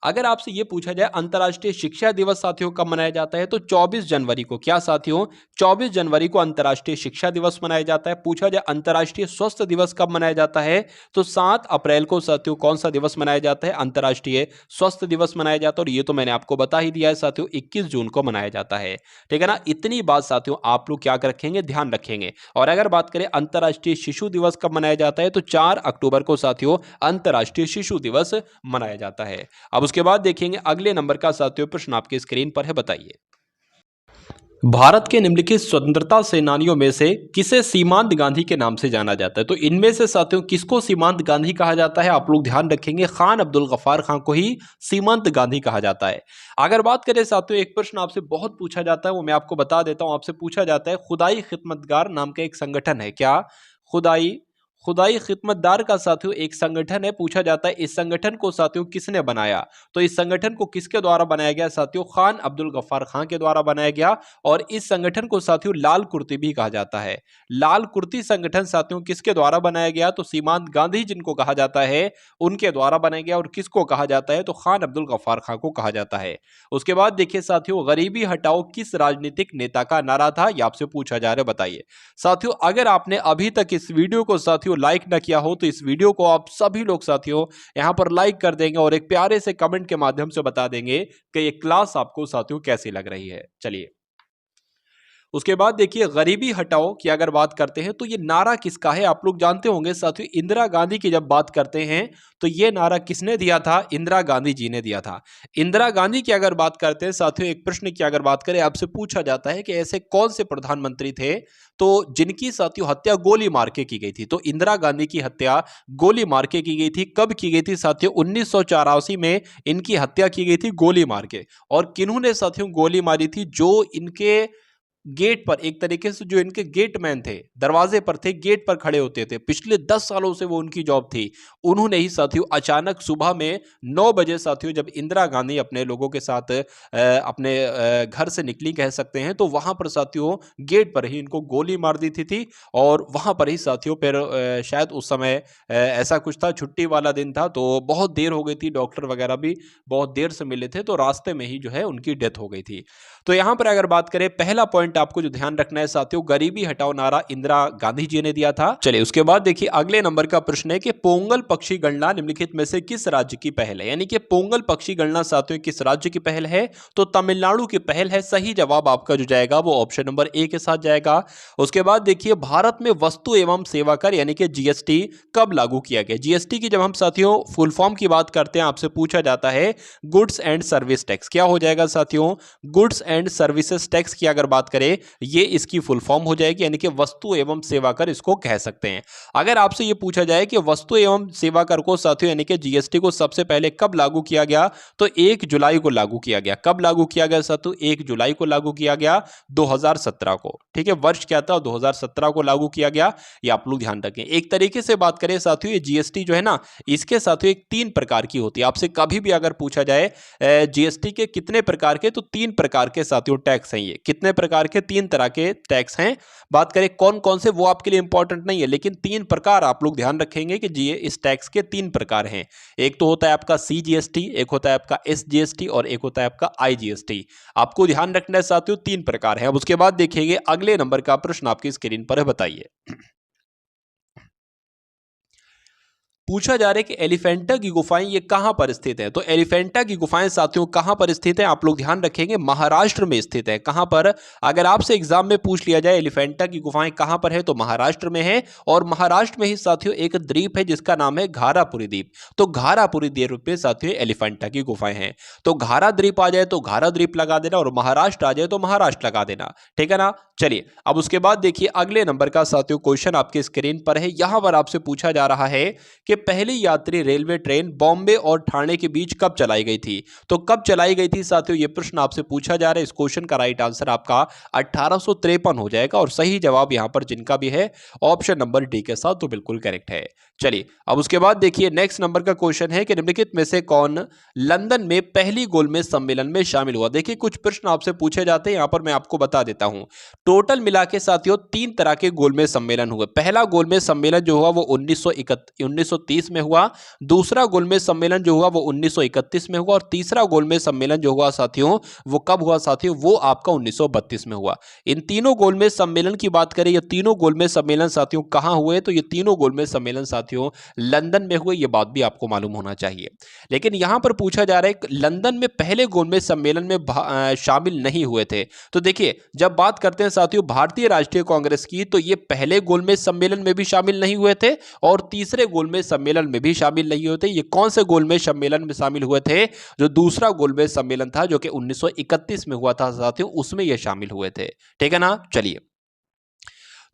अगर आपसे यह पूछा जाए अंतर्राष्ट्रीय शिक्षा दिवस साथियों कब मनाया जाता है, तो 24 जनवरी को। क्या साथियों, 24 जनवरी को अंतर्राष्ट्रीय शिक्षा दिवस मनाया जाता है। पूछा जाए अंतर्राष्ट्रीय स्वास्थ्य दिवस कब मनाया जाता है, तो 7 अप्रैल को साथियों कौन सा दिवस मनाया जाता है, अंतर्राष्ट्रीय स्वास्थ्य दिवस मनाया जाता है। और ये तो मैंने आपको बता ही दिया है साथियों, 21 जून को मनाया जाता है, ठीक है ना। इतनी बात साथियों आप लोग क्या रखेंगे, ध्यान रखेंगे। और अगर बात करें अंतर्राष्ट्रीय शिशु दिवस कब मनाया जाता है, तो 4 अक्टूबर को साथियों अंतर्राष्ट्रीय शिशु दिवस मनाया जाता है। अब उसके बाद देखेंगे अगले नंबर का साथियों प्रश्न आपके स्क्रीन पर है। बताइए, भारत के निम्नलिखित स्वतंत्रता सेनानियों में से किसे सीमांत गांधी के नाम से जाना जाता है। तो इनमें से साथियों किसको सीमांत गांधी कहा जाता है, आप लोग ध्यान रखेंगे खान अब्दुल गफ्फार खान को ही सीमांत गांधी कहा जाता है। अगर बात करें साथियों, एक प्रश्न आपसे बहुत पूछा जाता है, वो मैं आपको बता देता हूं। आपसे पूछा जाता है खुदाई खिदमतगार नाम का एक संगठन है। क्या खुदाई खुदाई खिदमतदार का साथियों एक संगठन है। पूछा जाता है इस संगठन को साथियों किसने बनाया, तो इस संगठन को किसके द्वारा बनाया गया साथियों, खान अब्दुल गफ्फार खान के द्वारा बनाया गया। और इस संगठन को साथियों लाल कुर्ती भी कहा जाता है। लाल कुर्ती संगठन साथियों किसके द्वारा बनाया गया, तो सीमांत गांधी जिनको कहा जाता है उनके द्वारा बनाया गया। और किसको कहा जाता है, तो खान अब्दुल गफ्फार खान को कहा जाता है। उसके बाद देखिए साथियों, गरीबी हटाओ किस राजनीतिक नेता का नारा था, यह आपसे पूछा जा रहा है। बताइए साथियों, अगर आपने अभी तक इस वीडियो को साथियों लाइक ना किया हो तो इस वीडियो को आप सभी लोग साथियों यहां पर लाइक कर देंगे और एक प्यारे से कमेंट के माध्यम से बता देंगे कि ये क्लास आपको साथियों कैसी लग रही है। चलिए उसके बाद देखिए गरीबी हटाओ की अगर बात करते हैं तो ये नारा किसका है, आप लोग जानते होंगे साथियों। इंदिरा गांधी की जब बात करते हैं तो ये नारा किसने दिया था, इंदिरा गांधी जी ने दिया था। इंदिरा गांधी की अगर बात करते हैं साथियों, एक प्रश्न की अगर बात करें, आपसे पूछा जाता है कि ऐसे कौन से प्रधानमंत्री थे तो जिनकी साथियों हत्या गोली मार के की गई थी। तो इंदिरा गांधी की हत्या गोली मार के की गई थी। कब की गई थी साथियों, 1984 में इनकी हत्या की गई थी गोली मार के। और किन्होंने साथियों गोली मारी थी, जो इनके गेट पर, एक तरीके से जो इनके गेटमैन थे, दरवाजे पर थे, गेट पर खड़े होते थे, पिछले 10 सालों से वो उनकी जॉब थी। उन्होंने ही साथियों अचानक सुबह में 9 बजे साथियों, जब इंदिरा गांधी अपने लोगों के साथ अपने घर से निकली कह सकते हैं, तो वहां पर साथियों गेट पर ही इनको गोली मार दी थी। और वहां पर ही साथियों फिर शायद उस समय ऐसा कुछ था, छुट्टी वाला दिन था, तो बहुत देर हो गई थी, डॉक्टर वगैरह भी बहुत देर से मिले थे, तो रास्ते में ही जो है उनकी डेथ हो गई थी। तो यहां पर अगर बात करें, पहला पॉइंट आपको जो ध्यान रखना है साथियों, गरीबी हटाओ नारा इंदिरा गांधी जी ने दिया था। चलिए उसके बाद देखिए अगले नंबर का प्रश्न है कि पोंगल पक्षी गणना निम्नलिखित में से किस राज्य की पहल है। यानी कि पोंगल पक्षी गणना साथियों किस राज्य की पहल है, तो तमिलनाडु की पहल है। सही जवाब आपका जो जाएगा वो ऑप्शन नंबर ए के साथ जाएगा। उसके बाद देखिए भारत में वस्तु एवं सेवा कर यानी कि जीएसटी कब लागू किया गया। जीएसटी की जब हम साथियों फुल फॉर्म की बात करते हैं, आपसे पूछा जाता है गुड्स एंड सर्विस टैक्स। क्या हो जाएगा साथियों, गुड्स एंड सर्विसेज टैक्स की अगर बात करें, ये इसकी फुल फॉर्म हो जाएगी, यानी कि वस्तु एवं सेवा कर इसको कह सकते हैं। अगर आपसे ये पूछा जाए कि वस्तु एवं सेवा कर को साथियों यानी कि जीएसटी को सबसे पहले कब लागू किया गया, तो 1 जुलाई को लागू किया गया। कब लागू किया गया साथियों, 1 जुलाई को लागू किया गया 2017 को। ठीक है, वर्ष क्या था, 2017 को लागू किया गया, ये आप लोग ध्यान रखें। एक तरीके से बात करें साथियों, ये जीएसटी जो है ना, इसके साथियों एक 3 प्रकार की होती है। आपसे कभी भी अगर पूछा जाए जीएसटी के कितने प्रकार के, तो 3 प्रकार के साथियों टैक्स हैं। ये कितने प्रकार के, 3 तरह के टैक्स हैं। बात करें कौन कौन से, वो आपके लिए इंपॉर्टेंट नहीं है, लेकिन 3 प्रकार आप लोग ध्यान रखेंगे कि जी इस टैक्स के 3 प्रकार हैं। एक तो होता है आपका सीजीएसटी, एक होता है आपका एसजीएसटी और एक होता है आपका आईजीएसटी। आपको ध्यान रखना है साथियों 3 प्रकार हैं। अब उसके बाद देखिएगा अगले नंबर का प्रश्न आपकी स्क्रीन पर है, बताइए। पूछा जा रहा है कि एलिफेंटा की गुफाएं ये कहां पर स्थित है। तो एलिफेंटा की गुफाएं साथियों कहां पर स्थित है, आप लोग ध्यान रखेंगे महाराष्ट्र में स्थित है। कहां पर, अगर आपसे एग्जाम में पूछ लिया जाए एलिफेंटा की गुफाएं कहां पर है, तो महाराष्ट्र में है। और महाराष्ट्र में ही साथियों एक द्वीप है जिसका नाम है घारापुरी द्वीप। तो घारापुरी द्वीप पे साथियों एलिफेंटा की गुफाएं हैं। तो घारा द्वीप आ जाए तो घारा द्वीप लगा देना, और महाराष्ट्र आ जाए तो महाराष्ट्र लगा देना, ठीक है ना। चलिए अब उसके बाद देखिए अगले नंबर का साथियों क्वेश्चन आपके स्क्रीन पर है। यहां पर आपसे पूछा जा रहा है कि पहली यात्री रेलवे ट्रेन बॉम्बे और ठाणे के बीच कब चलाई गई थी। तो कब चलाई गई थी साथियों, यह प्रश्न आपसे पूछा जा रहा है। इस क्वेश्चन का राइट आंसर आपका 1853 हो जाएगा, और सही जवाब यहां पर जिनका भी है ऑप्शन नंबर डी के साथ, तो बिल्कुल करेक्ट है। चलिए अब उसके बाद देखिए नेक्स्ट नंबर का क्वेश्चन है कि निम्नलिखित में से कौन लंदन में पहली गोलमेज सम्मेलन में शामिल हुआ। देखिए कुछ प्रश्न आपसे पूछे जाते हैं, यहां पर मैं आपको बता देता हूं। टोटल मिला के साथियों 3 तरह के गोलमेज सम्मेलन हुए। पहला गोलमेज सम्मेलन जो हुआ वो 1930 में हुआ, दूसरा गोलमेज सम्मेलन जो हुआ वो 1931 में हुआ, और तीसरा गोलमेज सम्मेलन जो हुआ साथियों वो कब हुआ साथियों, वो आपका 1932 में हुआ। इन तीनों गोलमेज सम्मेलन की बात करें, ये तीनों गोलमेज सम्मेलन साथियों कहां हुए, तो ये तीनों गोलमेज सम्मेलन साथियों लंदन में हुए। ये बात भी आपको मालूम होना चाहिए। लेकिन यहां पर पूछा जा रहा है कि लंदन में पहले गोलमेज सम्मेलन में शामिल नहीं हुए थे। तो देखिए जब बात करते हैं साथियों भारतीय राष्ट्रीय कांग्रेस की, तो ये पहले गोलमेज सम्मेलन में भी शामिल नहीं हुए थे और तीसरे गोलमेज सम्मेलन में भी शामिल नहीं हुए थे। ये कौन से गोलमेज सम्मेलन में शामिल हुए थे, जो दूसरा गोलमेज सम्मेलन था जो कि 1931 में हुआ था साथियों, उसमें ये शामिल हुए थे, ठीक है ना। चलिए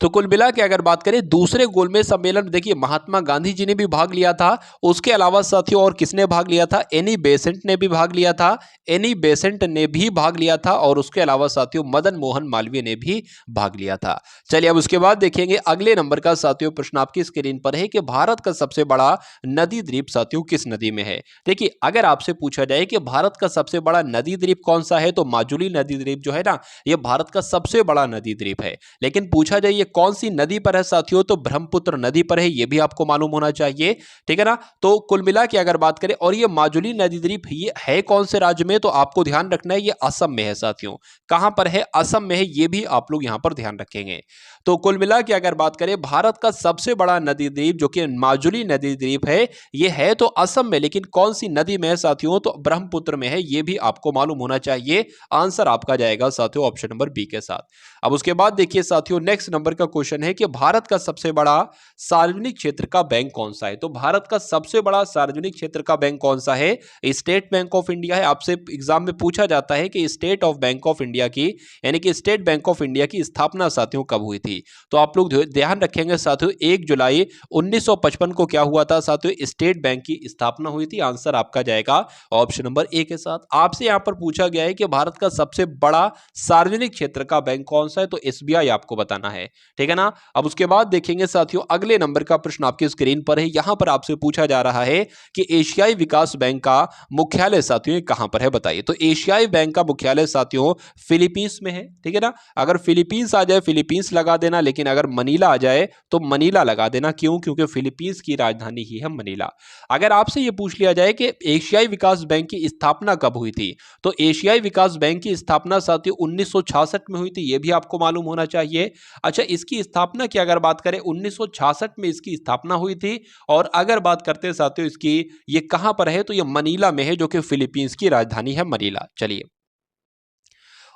तो कुल मिला के अगर बात करें दूसरे गोलमेज सम्मेलन में देखिए महात्मा गांधी जी ने भी भाग लिया था। उसके अलावा साथियों और किसने भाग लिया था, एनी बेसेंट ने भी भाग लिया था। एनी बेसेंट ने भी भाग लिया था, और उसके अलावा साथियों मदन मोहन मालवीय ने भी भाग लिया था। चलिए अब उसके बाद देखेंगे अगले नंबर का साथियों प्रश्न आपकी स्क्रीन पर है कि भारत का सबसे बड़ा नदी द्वीप साथियों किस नदी में है। देखिए अगर आपसे पूछा जाए कि भारत का सबसे बड़ा नदी द्वीप कौन सा है, तो माजुली नदी द्वीप जो है ना, यह भारत का सबसे बड़ा नदी द्वीप है। लेकिन पूछा जाए ये कौन सी नदी पर है साथियों, तो ब्रह्मपुत्र नदी पर है, ये भी आपको मालूम होना चाहिए। ठीक है ना। तो कुल मिला के अगर बात करें, और ये माजुली नदी द्वीप ये है कौन से राज्य में, तो आपको ध्यान रखना है ये असम में है साथियों। कहां पर है, असम में है, ये भी आप लोग यहां पर ध्यान रखेंगे। तो कुल मिला के अगर बात करें, भारत का सबसे बड़ा नदी द्वीप जो कि माजुली नदी द्वीप है, ये है तो असम में, लेकिन कौन सी नदी में है साथियों, तो ब्रह्मपुत्र में है, ये भी आपको मालूम होना चाहिए। आंसर आपका जाएगा साथियों ऑप्शन नंबर बी के साथ। अब उसके बाद देखिए साथियों, नेक्स्ट नंबर का क्वेश्चन है कि भारत का सबसे बड़ा सार्वजनिक क्षेत्र का बैंक कौन सा है। तो भारत का सबसे बड़ा सार्वजनिक क्षेत्र का बैंक कौन सा है, स्टेट बैंक ऑफ इंडिया है। आपसे एग्जाम में पूछा जाता है कि state of bank of India की, यानी कि स्टेट बैंक ऑफ इंडिया की स्थापना साथियों कब हुई थी। तो आप लोग ध्यान रखेंगे साथियों, 1 जुलाई 1955 को क्या हुआ था साथियों, स्टेट बैंक की स्थापना हुई थी। आंसर आपका जाएगा ऑप्शन नंबर ए के साथ। आपसे यहां पर पूछा गया है कि भारत का सबसे बड़ा सार्वजनिक क्षेत्र का बैंक कौन सा है, तो एसबीआई आपको बताना है। ठीक है ना। अब उसके बाद देखेंगे साथियों, अगले नंबर का प्रश्न आपकी स्क्रीन पर है। यहां पर आपसे पूछा जा रहा है कि एशियाई विकास बैंक का मुख्यालय साथियों कहां पर है, बताइए। तो एशियाई बैंक का मुख्यालय साथियों फिलीपींस में है। ठीक है ना। अगर फिलीपींस आ जाए फिलीपींस लगा देना, लेकिन अगर मनीला आ जाए तो मनीला लगा देना। क्यों, क्योंकि फिलीपींस की राजधानी ही है मनीला। अगर आपसे यह पूछ लिया जाए कि एशियाई विकास बैंक की स्थापना कब हुई थी, तो एशियाई विकास बैंक की स्थापना साथियों 1966 में हुई थी, यह भी आपको मालूम होना चाहिए। अच्छा, इसकी स्थापना की अगर बात करें 1966 में इसकी स्थापना हुई थी। और अगर बात करते हैं साथियों इसकी, ये कहां पर है, तो ये मनीला में है, जो कि फिलीपींस की राजधानी है मनीला। चलिए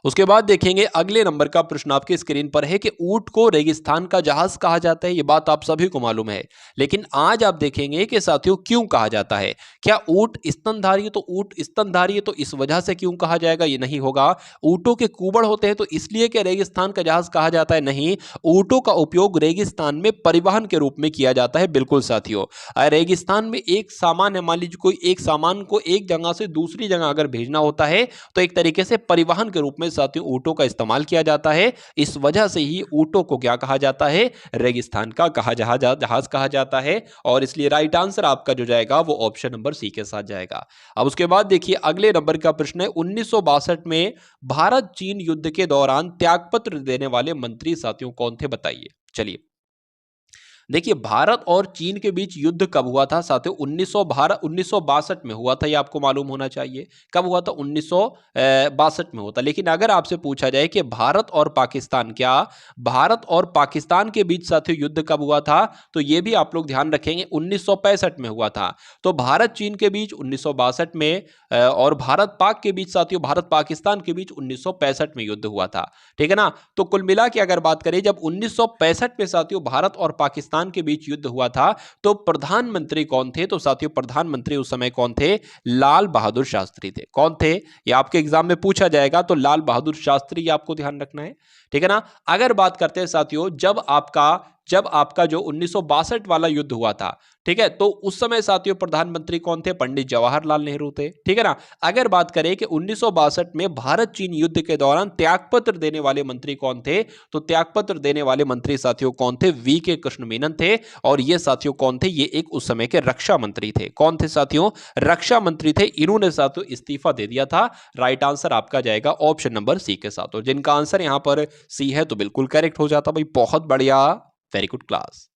उसके बाद देखेंगे, अगले नंबर का प्रश्न आपके स्क्रीन पर है कि ऊंट को रेगिस्तान का जहाज कहा जाता है। यह बात आप सभी को मालूम है, लेकिन आज आप देखेंगे कि साथियों क्यों कहा जाता है। क्या ऊंट स्तनधारी है, तो ऊंट स्तनधारी है तो इस वजह से क्यों कहा जाएगा, ये नहीं होगा। ऊंटों के कुबड़ होते हैं तो इसलिए कि रेगिस्तान का जहाज कहा जाता है, नहीं। ऊंटों का उपयोग रेगिस्तान में परिवहन के रूप में किया जाता है। बिल्कुल साथियों, रेगिस्तान में एक सामान, मान लीजिए कोई एक सामान को एक जगह से दूसरी जगह अगर भेजना होता है, तो एक तरीके से परिवहन के रूप में साथियों ऊंटों का इस्तेमाल किया जाता है। इस वजह से ही ऊंटों को क्या कहा जाता है, रेगिस्तान का जहाज कहा जाता है। और इसलिए राइट आंसर आपका जो जाएगा वो ऑप्शन नंबर सी के साथ जाएगा। अब उसके बाद देखिए, अगले नंबर का प्रश्न है, 1962 में भारत चीन युद्ध के दौरान त्यागपत्र देने वाले मंत्री साथियों कौन थे, बताइए। चलिए देखिए, भारत और चीन के बीच युद्ध कब हुआ था साथियों, 1962 में हुआ था। ये आपको मालूम होना चाहिए कब हुआ था, 1962 में होता। लेकिन अगर आपसे पूछा जाए कि भारत और पाकिस्तान, क्या भारत और पाकिस्तान के बीच साथियों युद्ध कब हुआ था, तो ये भी आप लोग ध्यान रखेंगे 1965 में हुआ था। तो भारत चीन के बीच 1962 में, और भारत पाक के बीच साथियों, भारत पाकिस्तान के बीच 1965 में युद्ध हुआ था। ठीक है ना। तो कुल मिला के अगर बात करें, जब 1965 में साथियों भारत और पाकिस्तान के बीच युद्ध हुआ था, तो प्रधानमंत्री कौन थे, तो साथियों प्रधानमंत्री उस समय कौन थे, लाल बहादुर शास्त्री थे। कौन थे, ये आपके एग्जाम में पूछा जाएगा, तो लाल बहादुर शास्त्री, ये आपको ध्यान रखना है। ठीक है ना। अगर बात करते हैं साथियों, जब आपका जो 1962 वाला युद्ध हुआ था, ठीक है, तो उस समय साथियों प्रधानमंत्री कौन थे, पंडित जवाहरलाल नेहरू थे। ठीक है ना। अगर बात करें कि 1962 में भारत चीन युद्ध के दौरान त्यागपत्र देने वाले मंत्री कौन थे, तो त्यागपत्र देने वाले मंत्री साथियों कौन थे, वी के कृष्ण मेनन थे। और ये साथियों कौन थे, ये एक उस समय के रक्षा मंत्री थे। कौन थे साथियों, रक्षा मंत्री थे। इन्होंने साथियों इस्तीफा दे दिया था। राइट आंसर आपका जाएगा ऑप्शन नंबर सी के साथ। और जिनका आंसर यहां पर सी है तो बिल्कुल करेक्ट हो जाता भाई, बहुत बढ़िया, वेरी गुड क्लास।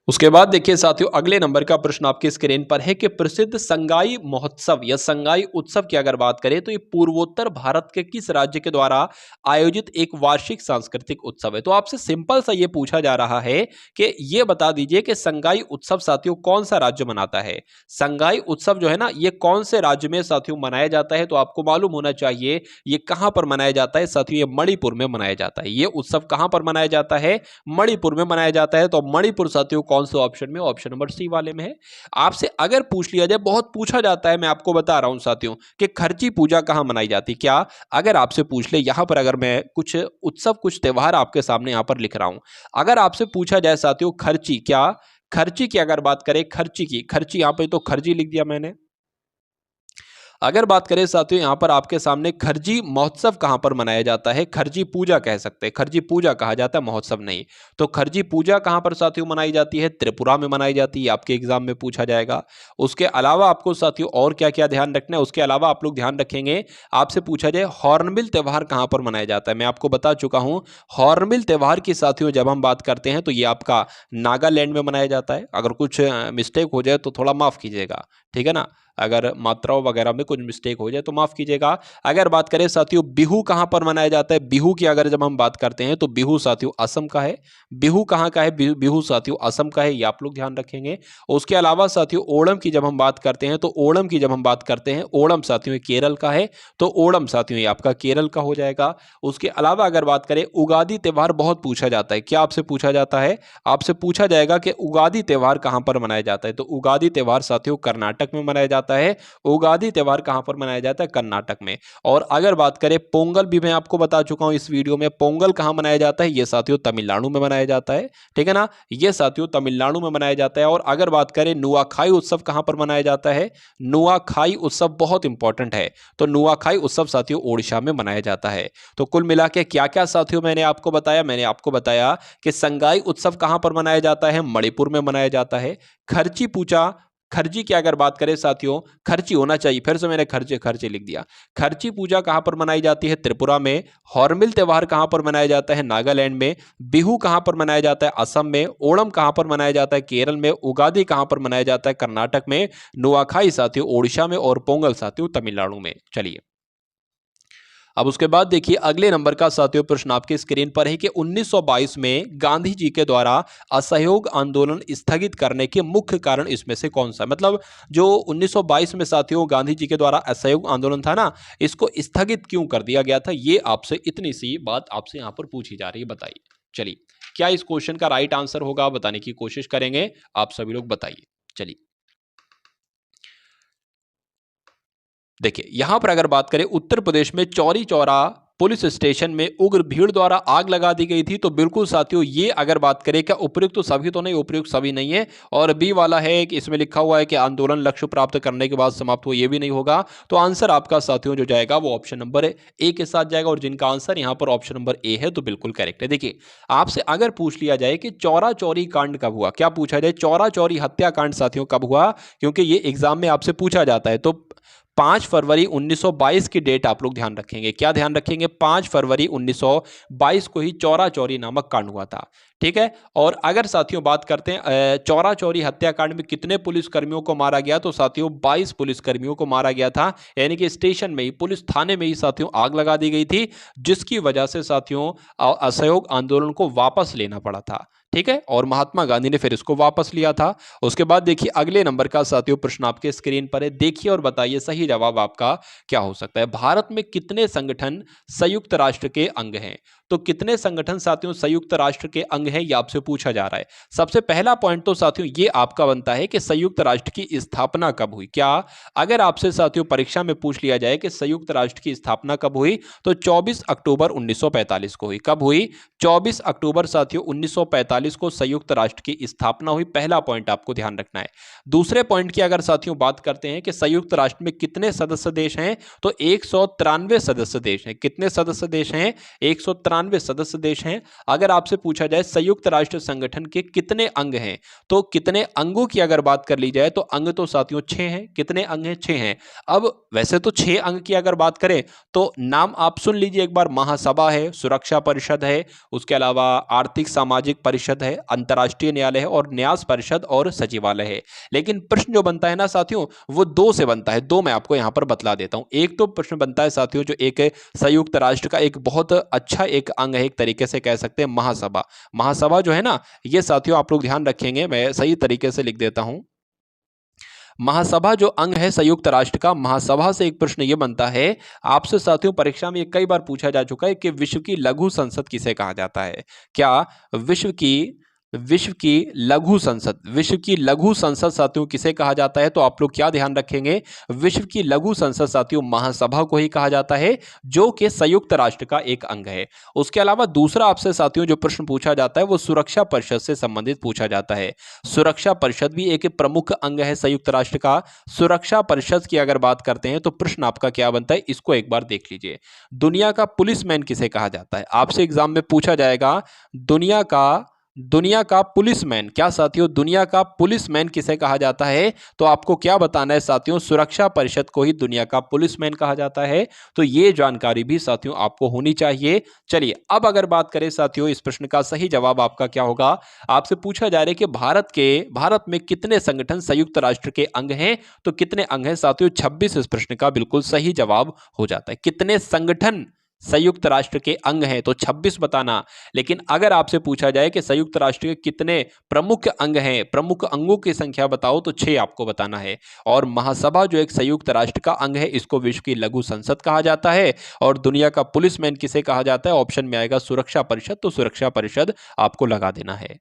उसके बाद देखिए साथियों, अगले नंबर का प्रश्न आपके स्क्रीन पर है कि प्रसिद्ध संगाई महोत्सव या संगाई उत्सव की अगर बात करें, तो ये पूर्वोत्तर भारत के किस राज्य के द्वारा आयोजित एक वार्षिक सांस्कृतिक उत्सव है। तो आपसे सिंपल सा ये पूछा जा रहा है कि ये बता दीजिए कि संगाई उत्सव साथियों कौन सा राज्य मनाता है। संगाई उत्सव जो है ना, ये कौन से राज्य में साथियों मनाया जाता है, तो आपको मालूम होना चाहिए ये कहां पर मनाया जाता है साथियों, ये मणिपुर में मनाया जाता है। ये उत्सव कहां पर मनाया जाता है, मणिपुर में मनाया जाता है। तो मणिपुर साथियों कौन से ऑप्शन में, ऑप्शन नंबर सी वाले में है। आपसे अगर पूछ लिया जाए, बहुत पूछा जाता है, मैं आपको बता रहा हूं साथियों कि खर्ची पूजा कहां मनाई जाती, क्या अगर आपसे पूछ ले, यहां पर अगर मैं कुछ उत्सव कुछ त्योहार आपके सामने यहां पर लिख रहा हूं, अगर आपसे पूछा जाए साथियों खर्ची, क्या खर्ची की अगर बात करें, खर्ची यहां पे तो खर्ची लिख दिया मैंने। अगर बात करें साथियों यहाँ पर आपके सामने खर्जी महोत्सव कहाँ पर मनाया जाता है, खर्जी पूजा कह सकते हैं, खर्जी पूजा कहा जाता है, महोत्सव नहीं। तो खर्जी पूजा कहाँ पर साथियों मनाई जाती है, त्रिपुरा में मनाई जाती है, आपके एग्जाम में पूछा जाएगा। उसके अलावा आपको साथियों और क्या क्या ध्यान रखना है, उसके अलावा आप लोग ध्यान रखेंगे, आपसे पूछा जाए हॉर्नबिल त्यौहार कहाँ पर मनाया जाता है। मैं आपको बता चुका हूँ हॉर्नबिल त्यौहार की साथियों जब हम बात करते हैं तो ये आपका नागालैंड में मनाया जाता है। अगर कुछ मिस्टेक हो जाए तो थोड़ा माफ कीजिएगा, ठीक है ना, अगर मात्राओं वगैरह में कुछ मिस्टेक हो जाए तो माफ कीजिएगा। अगर बात करें साथियों बिहू कहां पर मनाया जाता है, बिहू की अगर जब हम बात करते हैं तो बिहू साथियों असम का है। बिहू कहां का है, बिहू साथियों असम का है, ये आप लोग ध्यान रखेंगे। उसके अलावा साथियों ओणम की जब हम बात करते हैं तो ओणम की जब हम बात करते हैं, ओणम साथियों केरल का है, तो ओणम साथियों ये आपका केरल का हो जाएगा। उसके अलावा अगर बात करें उगादी त्यौहार बहुत पूछा जाता है, क्या आपसे पूछा जाता है, आपसे पूछा जाएगा कि उगादी त्यौहार कहां पर मनाया जाता है। तो उगादी त्यौहार साथियों कर्नाटक में मनाया जाता है। उगादी त्यौहार कहां पर मनाया जाता है, कर्नाटक में। और अगर बात करें पोंगल भी मैं आपको बता चुका हूं इस वीडियो में, पोंगल कहां मनाया जाता है, यह साथियों तमिलनाडु में मनाया जाता है, ठीक है ना, यह साथियों तमिलनाडु में मनाया जाता है। और अगर बात करें नुआखाई उत्सव कहां पर मनाया जाता है, नुआखाई उत्सव बहुत इंपॉर्टेंट है, तो नुआखाई उत्सव साथियों ओडिशा में मनाया जाता है। तो कुल मिला के क्या क्या साथियों मैंने आपको बताया, मैंने आपको बताया कि संगाई उत्सव कहां पर मनाया जाता है, मणिपुर में मनाया जाता है। खर्ची पूजा, खर्जी की अगर बात करें साथियों, खर्ची होना चाहिए, फिर से मैंने खर्चे खर्चे लिख दिया। खर्ची पूजा कहां पर मनाई जाती है, त्रिपुरा में। हॉर्नबिल त्यौहार कहां पर मनाया जाता है, नागालैंड में। बिहू कहां पर मनाया जाता है, असम में। ओणम कहां पर मनाया जाता है, केरल में। उगादी कहां पर मनाया जाता है, कर्नाटक में। नुआखाई साथियों ओडिशा में, और पोंगल साथियों तमिलनाडु में। चलिए अब उसके बाद देखिए अगले नंबर का साथियों प्रश्न आपकी स्क्रीन पर है कि 1922 में गांधी जी के द्वारा असहयोग आंदोलन स्थगित करने के मुख्य कारण इसमें से कौन सा, मतलब जो 1922 में साथियों गांधी जी के द्वारा असहयोग आंदोलन था ना, इसको स्थगित क्यों कर दिया गया था, ये आपसे इतनी सी बात आपसे यहां पर पूछी जा रही है, बताइए। चलिए क्या इस क्वेश्चन का राइट आंसर होगा, बताने की कोशिश करेंगे, आप सभी लोग बताइए। चलिए देखिए यहां पर अगर बात करें उत्तर प्रदेश में चौरी चौरा पुलिस स्टेशन में उग्र भीड़ द्वारा आग लगा दी गई थी। तो बिल्कुल साथियों ये अगर बात करें क्या उपयुक्त तो सभी तो नहीं, उपयुक्त सभी नहीं है। और बी वाला है कि इसमें लिखा हुआ है कि आंदोलन लक्ष्य प्राप्त करने के बाद समाप्त हो, ये भी नहीं होगा। तो आंसर आपका साथियों जो जाएगा वो ऑप्शन नंबर ए के साथ जाएगा। और जिनका आंसर यहां पर ऑप्शन नंबर ए है तो बिल्कुल करेक्ट है। देखिए आपसे अगर पूछ लिया जाए कि चौरा चौरी कांड कब हुआ, क्या पूछा जाए चौरा चौरी हत्याकांड साथियों कब हुआ, क्योंकि ये एग्जाम में आपसे पूछा जाता है। तो 5 फरवरी 1922 की डेट आप लोग ध्यान रखेंगे, क्या ध्यान रखेंगे, 5 फरवरी 1922 को ही चौरा चौरी नामक कांड हुआ था, ठीक है। और अगर साथियों बात करते हैं चौरा चौरी हत्याकांड में कितने पुलिसकर्मियों को मारा गया, तो साथियों 22 पुलिसकर्मियों को मारा गया था। यानी कि स्टेशन में ही, पुलिस थाने में ही साथियों आग लगा दी गई थी, जिसकी वजह से साथियों असहयोग आंदोलन को वापस लेना पड़ा था, ठीक है। और महात्मा गांधी ने फिर इसको वापस लिया था। उसके बाद देखिए अगले नंबर का साथियों प्रश्न आपके स्क्रीन पर है, देखिए और बताइए सही जवाब आपका क्या हो सकता है। भारत में कितने संगठन संयुक्त राष्ट्र के अंग हैं, तो कितने संगठन साथियों संयुक्त राष्ट्र के अंग हैं, ये आपसे पूछा जा रहा है। सबसे पहला पॉइंट तो साथियों ये आपका बनता है कि संयुक्त राष्ट्र की स्थापना कब हुई। क्या अगर आपसे साथियों परीक्षा में पूछ लिया जाए कि संयुक्त राष्ट्र की स्थापना कब हुई, तो 24 अक्टूबर 1945 को हुई। कब हुई, 24 अक्टूबर साथियों 1945 को संयुक्त राष्ट्र की स्थापना हुई। पहला पॉइंट आपको ध्यान रखना है। दूसरे पॉइंट की अगर साथियों बात करते हैं कि संयुक्त राष्ट्र में कितने सदस्य देश हैं, तो 193 सदस्य देश हैं। कितने सदस्य देश हैं, 193 सदस्य देश हैं। अगर आपसे पूछा जाए संयुक्त राष्ट्र संगठन के कितने अंग हैं, तो कितने अंगों की अगर बात कर ली जाए तो अंग तो साथियों 6 हैं। कितने अंग हैं, 6 हैं। अब वैसे तो 6 अंग की अगर बात करें तो नाम आप सुन लीजिए एक बार, महासभा है, सुरक्षा परिषद है, उसके अलावा आर्थिक सामाजिक परिषद है, अंतर्राष्ट्रीय न्यायालय है, और न्यास परिषद और सचिवालय है। लेकिन प्रश्न जो बनता है ना साथियों वो 2 से बनता है। 2 मैं आपको यहां पर बतला देता हूं। एक तो प्रश्न बनता है साथियों जो एक संयुक्त राष्ट्र का एक बहुत अच्छा एक अंग है, एक तरीके से कह सकते हैं महासभा। महासभा जो है ना, ये साथियों आप लोग ध्यान रखेंगे, मैं सही तरीके से लिख देता हूं। महासभा जो अंग है संयुक्त राष्ट्र का, महासभा से एक प्रश्न यह बनता है आपसे साथियों परीक्षा में कई बार पूछा जा चुका है कि विश्व की लघु संसद किसे कहा जाता है। क्या विश्व की विश्व की लघु संसद। विश्व की लघु संसद साथियों किसे कहा जाता है? तो आप लोग क्या ध्यान रखेंगे, विश्व की लघु संसद साथियों महासभा को ही कहा जाता है, जो कि संयुक्त राष्ट्र का एक अंग है। उसके अलावा दूसरा आपसे साथियों जो प्रश्न पूछा जाता है वो सुरक्षा परिषद से संबंधित पूछा जाता है। सुरक्षा परिषद भी एक प्रमुख अंग है संयुक्त राष्ट्र का। सुरक्षा परिषद की अगर बात करते हैं तो प्रश्न आपका क्या बनता है, इसको एक बार देख लीजिए। दुनिया का पुलिसमैन किसे कहा जाता है? आपसे एग्जाम में पूछा जाएगा, दुनिया का पुलिसमैन, क्या साथियों दुनिया का पुलिसमैन किसे कहा जाता है? तो आपको क्या बताना है साथियों, सुरक्षा परिषद को ही दुनिया का पुलिसमैन कहा जाता है। तो ये जानकारी भी साथियों आपको होनी चाहिए। चलिए अब अगर बात करें साथियों, इस प्रश्न का सही जवाब आपका क्या होगा? आपसे पूछा जा रहा है कि भारत में कितने संगठन संयुक्त राष्ट्र के अंग हैं? तो कितने अंग हैं साथियों? 26 इस प्रश्न का बिल्कुल सही जवाब हो जाता है। कितने संगठन संयुक्त राष्ट्र के अंग हैं? तो 26 बताना। लेकिन अगर आपसे पूछा जाए कि संयुक्त राष्ट्र के कितने प्रमुख अंग हैं, प्रमुख अंगों की संख्या बताओ, तो 6 आपको बताना है। और महासभा जो एक संयुक्त राष्ट्र का अंग है, इसको विश्व की लघु संसद कहा जाता है। और दुनिया का पुलिसमैन किसे कहा जाता है? ऑप्शन में आएगा सुरक्षा परिषद, तो सुरक्षा परिषद आपको लगा देना है।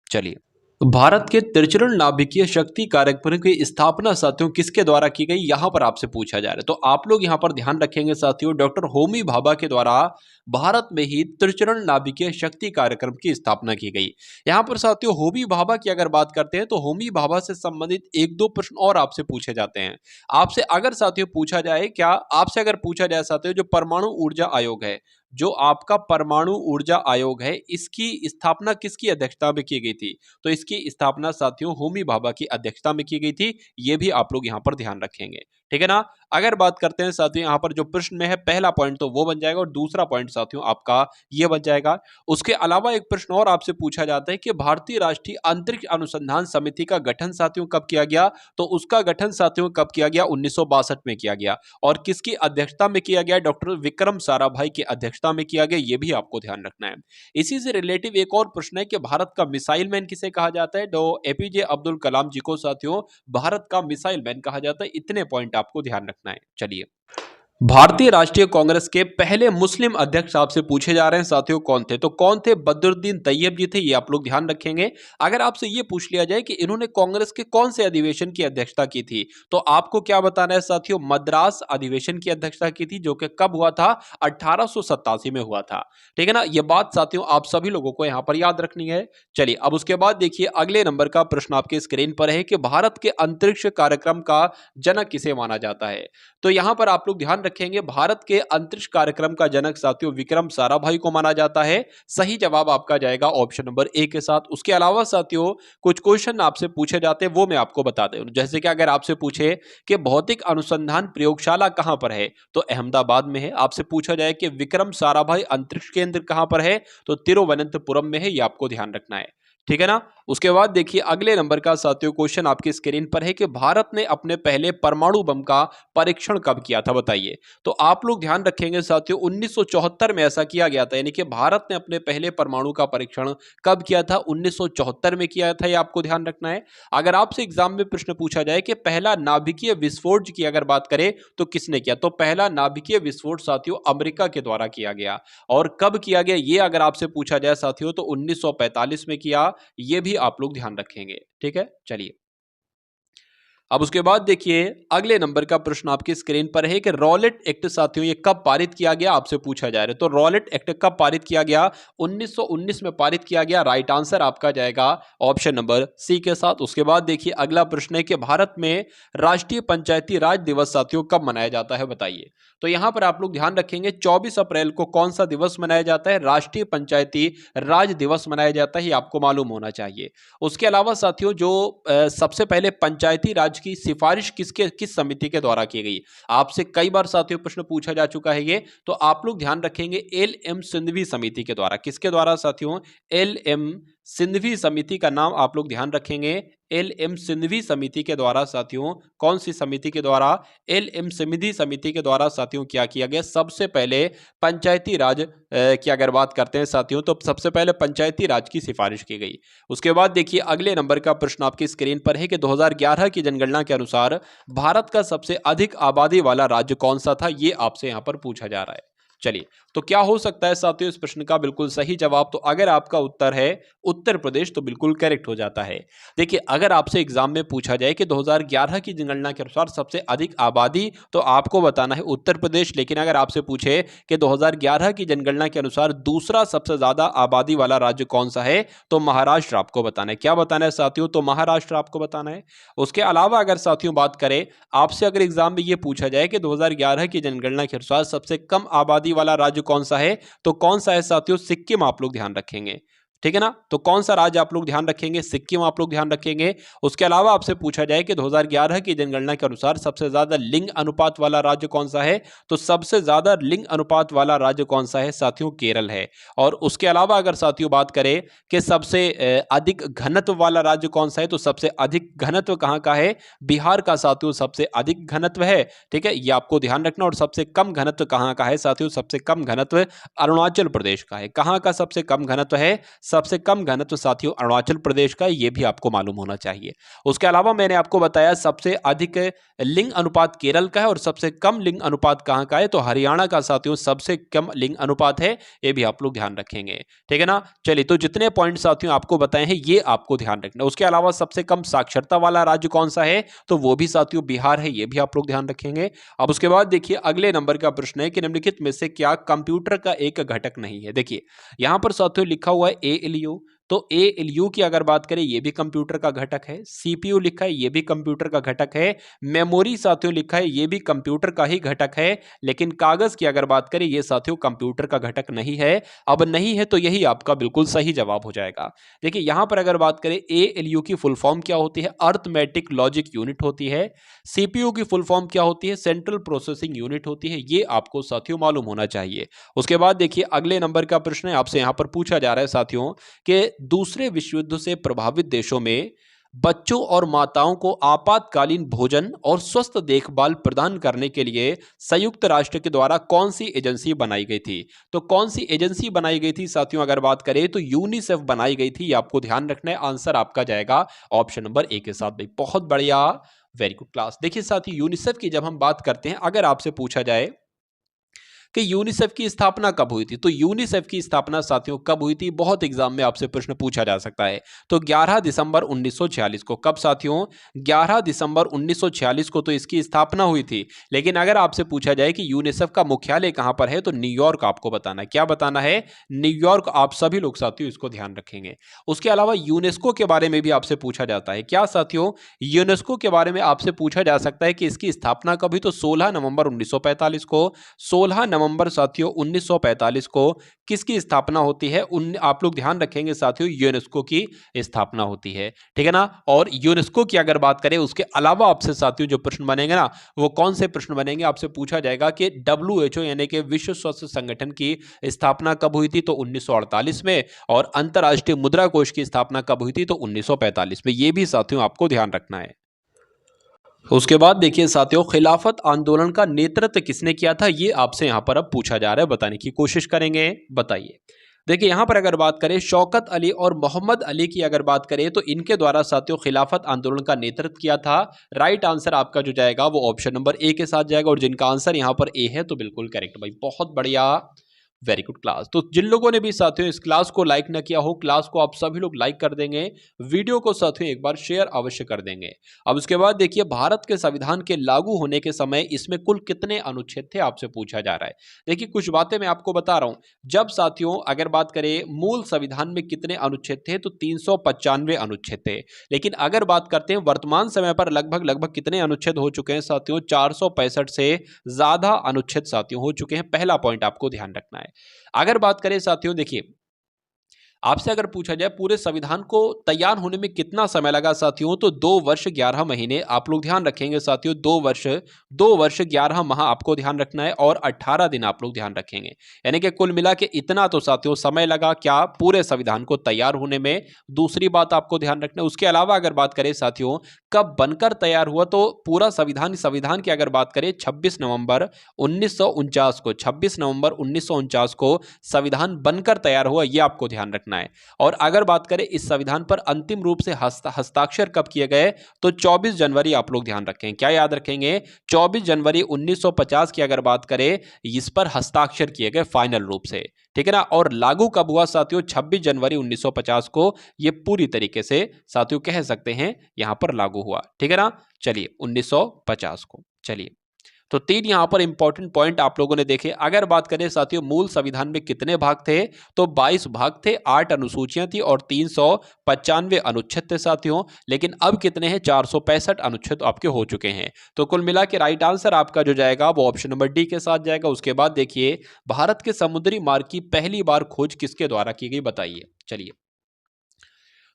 चलिए, भारत के त्रिचरण नाभिकीय शक्ति कार्यक्रम की स्थापना साथियों किसके द्वारा की गई, यहां पर आपसे पूछा जा रहा है। तो आप लोग यहां पर ध्यान रखेंगे साथियों, डॉक्टर होमी भाभा के द्वारा भारत में ही त्रिचरण नाभिकीय शक्ति कार्यक्रम की स्थापना की गई। यहां पर साथियों होमी भाभा की अगर बात करते हैं तो होमी भाभा से संबंधित एक दो प्रश्न और आपसे पूछे जाते हैं। आपसे अगर साथियों पूछा जाए, क्या आपसे अगर पूछा जाए साथियों, जो परमाणु ऊर्जा आयोग है, जो आपका परमाणु ऊर्जा आयोग है, इसकी स्थापना किसकी अध्यक्षता में की गई थी? तो इसकी स्थापना साथियों होमी भाभा की अध्यक्षता में की गई थी। ये भी आप लोग यहां पर ध्यान रखेंगे, ठीक है ना। अगर बात करते हैं साथियों यहां पर जो प्रश्न में है, पहला पॉइंट तो वो बन जाएगा और दूसरा पॉइंट साथियों आपका ये बन जाएगा। उसके अलावा एक प्रश्न और आपसे पूछा जाता है कि भारतीय राष्ट्रीय अंतरिक्ष अनुसंधान समिति का गठन साथियों कब किया गया? तो उसका गठन साथियों कब किया गया? 1962 में किया गया। और किसकी अध्यक्षता में किया गया? डॉक्टर विक्रम साराभाई की अध्यक्षता में किया गया। ये भी आपको ध्यान रखना है। इसी से रिलेटिव एक और प्रश्न है कि भारत का मिसाइल मैन किसे कहा जाता है? तो एपीजे अब्दुल कलाम जी को साथियों भारत का मिसाइल मैन कहा जाता है। इतने पॉइंट आपको ध्यान रखना है। चलिए, भारतीय राष्ट्रीय कांग्रेस के पहले मुस्लिम अध्यक्ष आपसे पूछे जा रहे हैं साथियों, कौन थे? तो कौन थे? बदरुद्दीन तैयब जी थे। ये आप लोग ध्यान रखेंगे। अगर आपसे ये पूछ लिया जाए कि इन्होंने कांग्रेस के कौन से अधिवेशन की अध्यक्षता की थी, तो आपको क्या बताना है साथियों? मद्रास अधिवेशन की अध्यक्षता की थी, जो कि कब हुआ था? 1887 में हुआ था, ठीक है ना। ये बात साथियों आप सभी लोगों को यहां पर याद रखनी है। चलिए अब उसके बाद देखिए, अगले नंबर का प्रश्न आपके स्क्रीन पर है कि भारत के अंतरिक्ष कार्यक्रम का जनक किसे माना जाता है? तो यहां पर आप लोग ध्यान रखेंगे, भारत के अंतरिक्ष कार्यक्रम का जनक साथियों विक्रम साराभाई को माना जाता है। सही जवाब आपका जाएगा ऑप्शन नंबर ए के साथ। उसके अलावा साथियों कुछ क्वेश्चन आपसे पूछे जाते हैं, वो मैं आपको बता दूं। जैसे कि अगर आपसे पूछे कि भौतिक अनुसंधान प्रयोगशाला कहां पर है, तो अहमदाबाद में है। आपसे पूछा जाए कि विक्रम साराभाई अंतरिक्ष केंद्र कहां पर है, तो तिरुवनंतपुरम में है। यह आपको ध्यान रखना है, ठीक है ना। उसके बाद देखिए अगले नंबर का साथियों क्वेश्चन आपकी स्क्रीन पर है कि भारत ने अपने पहले परमाणु बम का परीक्षण कब किया था, बताइए। तो आप लोग ध्यान रखेंगे साथियों 1974 में ऐसा किया गया था। यानी कि भारत ने अपने पहले परमाणु का परीक्षण कब किया था? 1974 में किया था। ये आपको ध्यान रखना है। अगर आपसे एग्जाम में प्रश्न पूछा जाए कि पहला नाभिकीय विस्फोट की अगर बात करें तो किसने किया, तो पहला नाभिकीय विस्फोट साथियों अमेरिका के द्वारा किया गया। और कब किया गया ये अगर आपसे पूछा जाए साथियों तो 1945 में किया। ये भी आप लोग ध्यान रखेंगे, ठीक है। चलिए अब उसके बाद देखिए अगले नंबर का प्रश्न आपकी स्क्रीन पर है कि रॉलेट एक्ट साथियों ये कब पारित किया गया, आपसे पूछा जा रहा है। तो रॉलेट एक्ट कब पारित किया गया? 1919 में पारित किया गया। राइट आंसर आपका जाएगा ऑप्शन नंबर सी के साथ। उसके बाद देखिए अगला प्रश्न है कि भारत में राष्ट्रीय पंचायती राज दिवस साथियों कब मनाया जाता है, बताइए। तो यहां पर आप लोग ध्यान रखेंगे 24 अप्रैल को कौन सा दिवस मनाया जाता है? राष्ट्रीय पंचायती राज दिवस मनाया जाता है। ये आपको मालूम होना चाहिए। उसके अलावा साथियों जो सबसे पहले पंचायती राज की सिफारिश किस समिति के द्वारा की गई? आपसे कई बार साथियों प्रश्न पूछा जा चुका है ये, तो आप लोग ध्यान रखेंगे एल एम सिंघवी समिति के द्वारा। किसके द्वारा साथियों? एल एम सिंघवी समिति का नाम आप लोग ध्यान रखेंगे, एल एम सिंघवी समिति के द्वारा साथियों। कौन सी समिति के द्वारा? एल एम सिंघवी समिति के द्वारा साथियों क्या किया गया? सबसे पहले पंचायती राज की अगर बात करते हैं साथियों तो सबसे पहले पंचायती राज की सिफारिश की गई। उसके बाद देखिए अगले नंबर का प्रश्न आपकी स्क्रीन पर है कि 2011 की जनगणना के अनुसार भारत का सबसे अधिक आबादी वाला राज्य कौन सा था? ये आपसे यहां पर पूछा जा रहा है। चलिए, तो क्या हो सकता है साथियों इस प्रश्न का बिल्कुल सही जवाब? तो अगर आपका उत्तर है उत्तर प्रदेश तो बिल्कुल करेक्ट हो जाता है। देखिए, अगर आपसे एग्जाम में पूछा जाए कि 2011 की जनगणना के अनुसार सबसे अधिक आबादी, तो आपको बताना है उत्तर प्रदेश। लेकिन अगर आपसे पूछे कि 2011 की जनगणना के अनुसार दूसरा सबसे ज्यादा आबादी वाला राज्य कौन सा है, तो महाराष्ट्र आपको बताना है। क्या बताना है साथियों? तो महाराष्ट्र आपको बताना है। उसके अलावा अगर साथियों बात करें, आपसे अगर एग्जाम में यह पूछा जाए कि 2011 की जनगणना के अनुसार सबसे कम आबादी वाला राज्य कौन सा है, तो कौन सा है साथियों? सिक्किम आप लोग ध्यान रखेंगे। ठीक है ना? तो कौन सा राज्य आप लोग ध्यान रखेंगे? सिक्किम आप लोग ध्यान रखेंगे। उसके अलावा आपसे पूछा जाए कि 2011 की जनगणना के अनुसार सबसे ज्यादा लिंग अनुपात वाला राज्य कौन सा है, तो सबसे ज्यादा लिंग अनुपात वाला राज्य कौन सा है साथियों? केरल है। और उसके अलावा अगर साथियों बात करें कि सबसे अधिक घनत्व वाला राज्य कौन सा है, तो सबसे अधिक घनत्व कहां का है? बिहार का साथियों सबसे अधिक घनत्व है। ठीक है, ये आपको ध्यान रखना। और सबसे कम घनत्व कहां का है साथियों? सबसे कम घनत्व अरुणाचल प्रदेश का है। कहां का सबसे कम घनत्व है? सबसे कम घनत्व साथियों अरुणाचल प्रदेश का, यह भी आपको मालूम होना चाहिए। उसके अलावा मैंने आपको बताया सबसे अधिक लिंग अनुपात केरल का है और सबसे कम लिंग अनुपात कहां का है, तो हरियाणा का साथियों सबसे कम लिंग अनुपात है। यह भी आप लोग ध्यान रखेंगे। ठीक है ना? चलिए, तो जितने पॉइंट साथियों आपको बताए हैं ये आपको ध्यान रखना। उसके अलावा सबसे कम साक्षरता वाला राज्य कौन सा है, तो वो भी साथियों बिहार है। यह भी आप लोग ध्यान रखेंगे। अब उसके बाद देखिए अगले नंबर का प्रश्न है कि निम्नलिखित में से क्या कंप्यूटर का एक घटक नहीं है? देखिए यहां पर साथियों लिखा हुआ है ALU, तो ALU की अगर बात करें ये भी कंप्यूटर का घटक है। CPU लिखा है ये भी कंप्यूटर का घटक है। मेमोरी साथियों लिखा है ये भी कंप्यूटर का ही घटक है। लेकिन कागज की अगर बात करें ये साथियों कंप्यूटर का घटक नहीं है। अब नहीं है तो यही आपका बिल्कुल सही जवाब हो जाएगा। देखिए यहां पर अगर बात करें ALU की फुल फॉर्म क्या होती है? अर्थमेटिक लॉजिक यूनिट होती है। CPU की फुल फॉर्म क्या होती है? सेंट्रल प्रोसेसिंग यूनिट होती है। ये आपको साथियों मालूम होना चाहिए। उसके बाद देखिए अगले नंबर का प्रश्न है, आपसे यहां पर पूछा जा रहा है साथियों कि दूसरे विश्व युद्ध से प्रभावित देशों में बच्चों और माताओं को आपातकालीन भोजन और स्वस्थ देखभाल प्रदान करने के लिए संयुक्त राष्ट्र के द्वारा कौन सी एजेंसी बनाई गई थी? तो कौन सी एजेंसी बनाई गई थी साथियों? अगर बात करें तो यूनिसेफ बनाई गई थी। ये आपको ध्यान रखना है। आंसर आपका जाएगा ऑप्शन नंबर ए के साथ। भाई बहुत बढ़िया, वेरी गुड क्लास। देखिए साथियों यूनिसेफ की जब हम बात करते हैं, अगर आपसे पूछा जाए कि यूनिसेफ की स्थापना कब हुई थी, तो यूनिसेफ की स्थापना साथियों कब हुई थी? बहुत एग्जाम में आपसे प्रश्न पूछा जा सकता है। तो 11 दिसंबर 1946 को। कब साथियों? 11 दिसंबर 1946 को तो इसकी स्थापना हुई थी। लेकिन अगर आपसे पूछा जाए कि यूनिसेफ का मुख्यालय कहां पर है, तो न्यूयॉर्क आपको बताना है। क्या बताना है? न्यूयॉर्क। आप सभी लोग साथियों इसको ध्यान रखेंगे। उसके अलावा यूनेस्को के बारे में भी आपसे पूछा जाता है। क्या साथियों? यूनेस्को के बारे में आपसे पूछा जा सकता है कि इसकी स्थापना कब हुई, तो 16 नवंबर 1945 को। 16 नवंबर साथियों 1945 को किसकी स्थापना होती है? आप लोग ध्यान रखेंगे साथियों यूनेस्को की स्थापना होती है। ठीक है ना? और यूनेस्को की अगर बात करें उसके अलावा आपसे साथियों जो प्रश्न बनेंगे ना, वो कौन से प्रश्न बनेंगे? आपसे पूछा जाएगा कि WHO यानी कि विश्व स्वास्थ्य संगठन की स्थापना कब हुई थी, तो 1948 में। और अंतरराष्ट्रीय मुद्रा कोष की स्थापना कब हुई थी, तो 1945 में। ये भी साथियों आपको ध्यान रखना है। उसके बाद देखिए साथियों खिलाफत आंदोलन का नेतृत्व किसने किया था, ये आपसे यहां पर अब पूछा जा रहा है। बताने की कोशिश करेंगे। बताइए। देखिए यहां पर अगर बात करें शौकत अली और मोहम्मद अली की अगर बात करें, तो इनके द्वारा साथियों खिलाफत आंदोलन का नेतृत्व किया था। राइट आंसर आपका जो जाएगा वो ऑप्शन नंबर ए के साथ जाएगा। और जिनका आंसर यहां पर ए है तो बिल्कुल करेक्ट भाई, बहुत बढ़िया, वेरी गुड क्लास। तो जिन लोगों ने भी साथियों इस क्लास को लाइक न किया हो, क्लास को आप सभी लोग लाइक कर देंगे। वीडियो को साथियों एक बार शेयर अवश्य कर देंगे। अब उसके बाद देखिए भारत के संविधान के लागू होने के समय इसमें कुल कितने अनुच्छेद थे, आपसे पूछा जा रहा है। देखिए कुछ बातें मैं आपको बता रहा हूं। जब साथियों अगर बात करें मूल संविधान में कितने अनुच्छेद थे, तो 395 अनुच्छेद थे। लेकिन अगर बात करते हैं वर्तमान समय पर लगभग कितने अनुच्छेद हो चुके हैं साथियों? 465 से ज्यादा अनुच्छेद साथियों हो चुके हैं। पहला पॉइंट आपको ध्यान रखना है। अगर बात करें साथियों देखिए आपसे अगर पूछा जाए पूरे संविधान को तैयार होने में कितना समय लगा साथियों, तो 2 वर्ष 11 महीने। आप लोग ध्यान रखेंगे साथियों 2 वर्ष 11 माह आपको ध्यान रखना है। और 18 दिन आप लोग ध्यान रखेंगे। यानी कि कुल मिला के इतना तो साथियों समय लगा क्या, पूरे संविधान को तैयार होने में। दूसरी बात आपको ध्यान रखना है। उसके अलावा अगर बात करें साथियों कब बनकर तैयार हुआ, तो पूरा संविधान की अगर बात करें 26 नवंबर 1949 को, 26 नवंबर 1949 को संविधान बनकर तैयार हुआ। यह आपको ध्यान रखना रखना है। और अगर बात करें इस संविधान पर अंतिम रूप से हस्ताक्षर कब किए गए, तो 24 जनवरी आप लोग ध्यान रखें। क्या याद रखेंगे, 24 जनवरी 1950 की अगर बात करें, इस पर हस्ताक्षर किए गए फाइनल रूप से, ठीक है ना। और लागू कब हुआ साथियों, 26 जनवरी 1950 को ये पूरी तरीके से साथियों कह सकते हैं यहां पर लागू हुआ, ठीक है ना। चलिए 1950 को, चलिए तो 3 यहां पर इंपॉर्टेंट पॉइंट आप लोगों ने देखे। अगर बात करें साथियों मूल संविधान में कितने भाग थे, तो 22 भाग थे, 8 अनुसूचियां थी और 395 अनुच्छेद थे साथियों। लेकिन अब कितने हैं, 465 अनुच्छेद आपके हो चुके हैं। तो कुल मिला के राइट आंसर आपका जो जाएगा वो ऑप्शन नंबर डी के साथ जाएगा। उसके बाद देखिए भारत के समुद्री मार्ग की पहली बार खोज किसके द्वारा की गई, बताइए। चलिए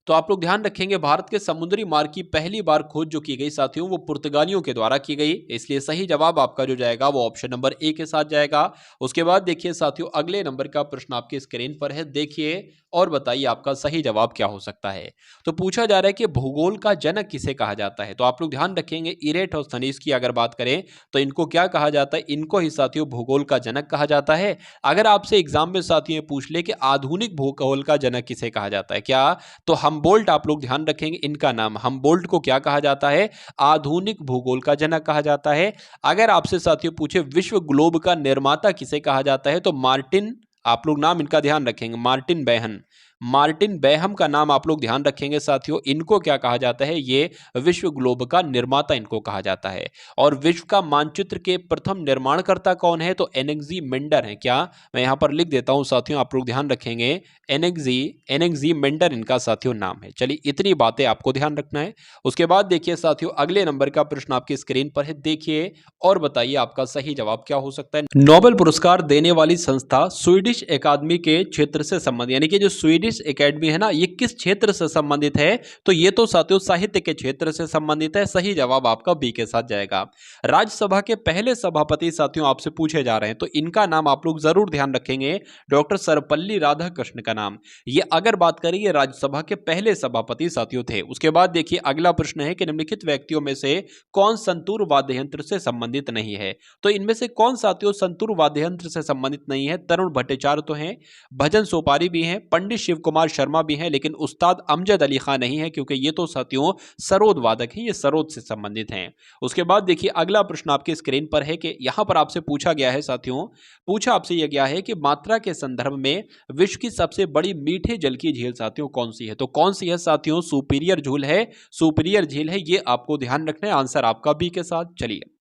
तो आप लोग ध्यान रखेंगे भारत के समुद्री मार्ग की पहली बार खोज जो की गई साथियों वो पुर्तगालियों के द्वारा की गई, इसलिए सही जवाब आपका जो जाएगा वो ऑप्शन नंबर ए के साथ जाएगा। उसके बाद देखिए साथियों अगले नंबर का प्रश्न आपके स्क्रीन पर है, देखिए और बताइए आपका सही जवाब क्या हो सकता है। तो पूछा जा रहा है कि भूगोल का जनक किसे कहा जाता है, तो आप लोग ध्यान रखेंगे इरेटोस्थनीज की अगर बात करें तो इनको क्या कहा जाता है, इनको ही साथियों भूगोल का जनक कहा जाता है। अगर आपसे एग्जाम में साथियों पूछ ले कि आधुनिक भूगोल का जनक किसे कहा जाता है, क्या, तो हमबोल्ट आप लोग ध्यान रखेंगे, इनका नाम हमबोल्ट को क्या कहा जाता है, आधुनिक भूगोल का जनक कहा जाता है। अगर आपसे साथियों पूछे विश्व ग्लोब का निर्माता किसे कहा जाता है, तो मार्टिन, आप लोग नाम इनका ध्यान रखेंगे, मार्टिन बेहन, मार्टिन बेहम का नाम आप लोग ध्यान रखेंगे साथियों। इनको क्या कहा जाता है, ये विश्व ग्लोब का निर्माता इनको कहा जाता है। और विश्व का मानचित्र के प्रथम निर्माणकर्ता कौन है, तो एनेक्सी मेंडर है। क्या, मैं यहां पर लिख देता हूं साथियों, आप लोग ध्यान रखेंगे, एनेक्सी मेंडर इनका साथियों नाम है। चलिए इतनी बातें आपको ध्यान रखना है। उसके बाद देखिए साथियों अगले नंबर का प्रश्न आपकी स्क्रीन पर है, देखिए और बताइए आपका सही जवाब क्या हो सकता है। नोबेल पुरस्कार देने वाली संस्था स्वीडिश एकेडमी के क्षेत्र से संबंधित, यानी कि जो स्वीडिश एकेडमी है ना, ये किस क्षेत्र से संबंधित है, तो ये तो साथियों साहित्य के क्षेत्र से संबंधित है। सही जवाब आपका बी के साथ जाएगा। राज्यसभा के पहले सभापति साथियों आपसे पूछे जा रहे हैं, तो इनका नाम आप लोग जरूर ध्यान रखेंगे, डॉक्टर सर्वपल्ली राधाकृष्ण का नाम। ये अगर बात करें ये राज्यसभा के पहले सभापति साथियों थे। उसके बाद देखिए अगला प्रश्न है कि निम्नलिखित व्यक्तियों में से कौन संतूर वाद्य यंत्र से संबंधित नहीं है, तो इनमें से कौन साथियों संतूर वाद्य यंत्र से संबंधित नहीं है। तरुण भट्टाचार्य तो हैं, भजन सोपारी भी हैं, पंडित शिव कुमार शर्मा भी हैं, लेकिन उस्ताद अमजद अली खान नहीं है, क्योंकि ये तो साथियों सरोद वादक हैं, ये सरोद से संबंधित हैं। उसके बाद देखिए अगला प्रश्न आपके स्क्रीन पर है कि यहां पर आपसे पूछा गया है साथियों, पूछा आपसे यह गया है कि मात्रा के संदर्भ में विश्व की सबसे बड़ी मीठे जल की झील साथियों कौन सी है, तो कौन सी है साथियों, सुपीरियर झील है, सुपीरियर झील है, ये आपको ध्यान रखना है। आंसर आपका बी के साथ। चलिए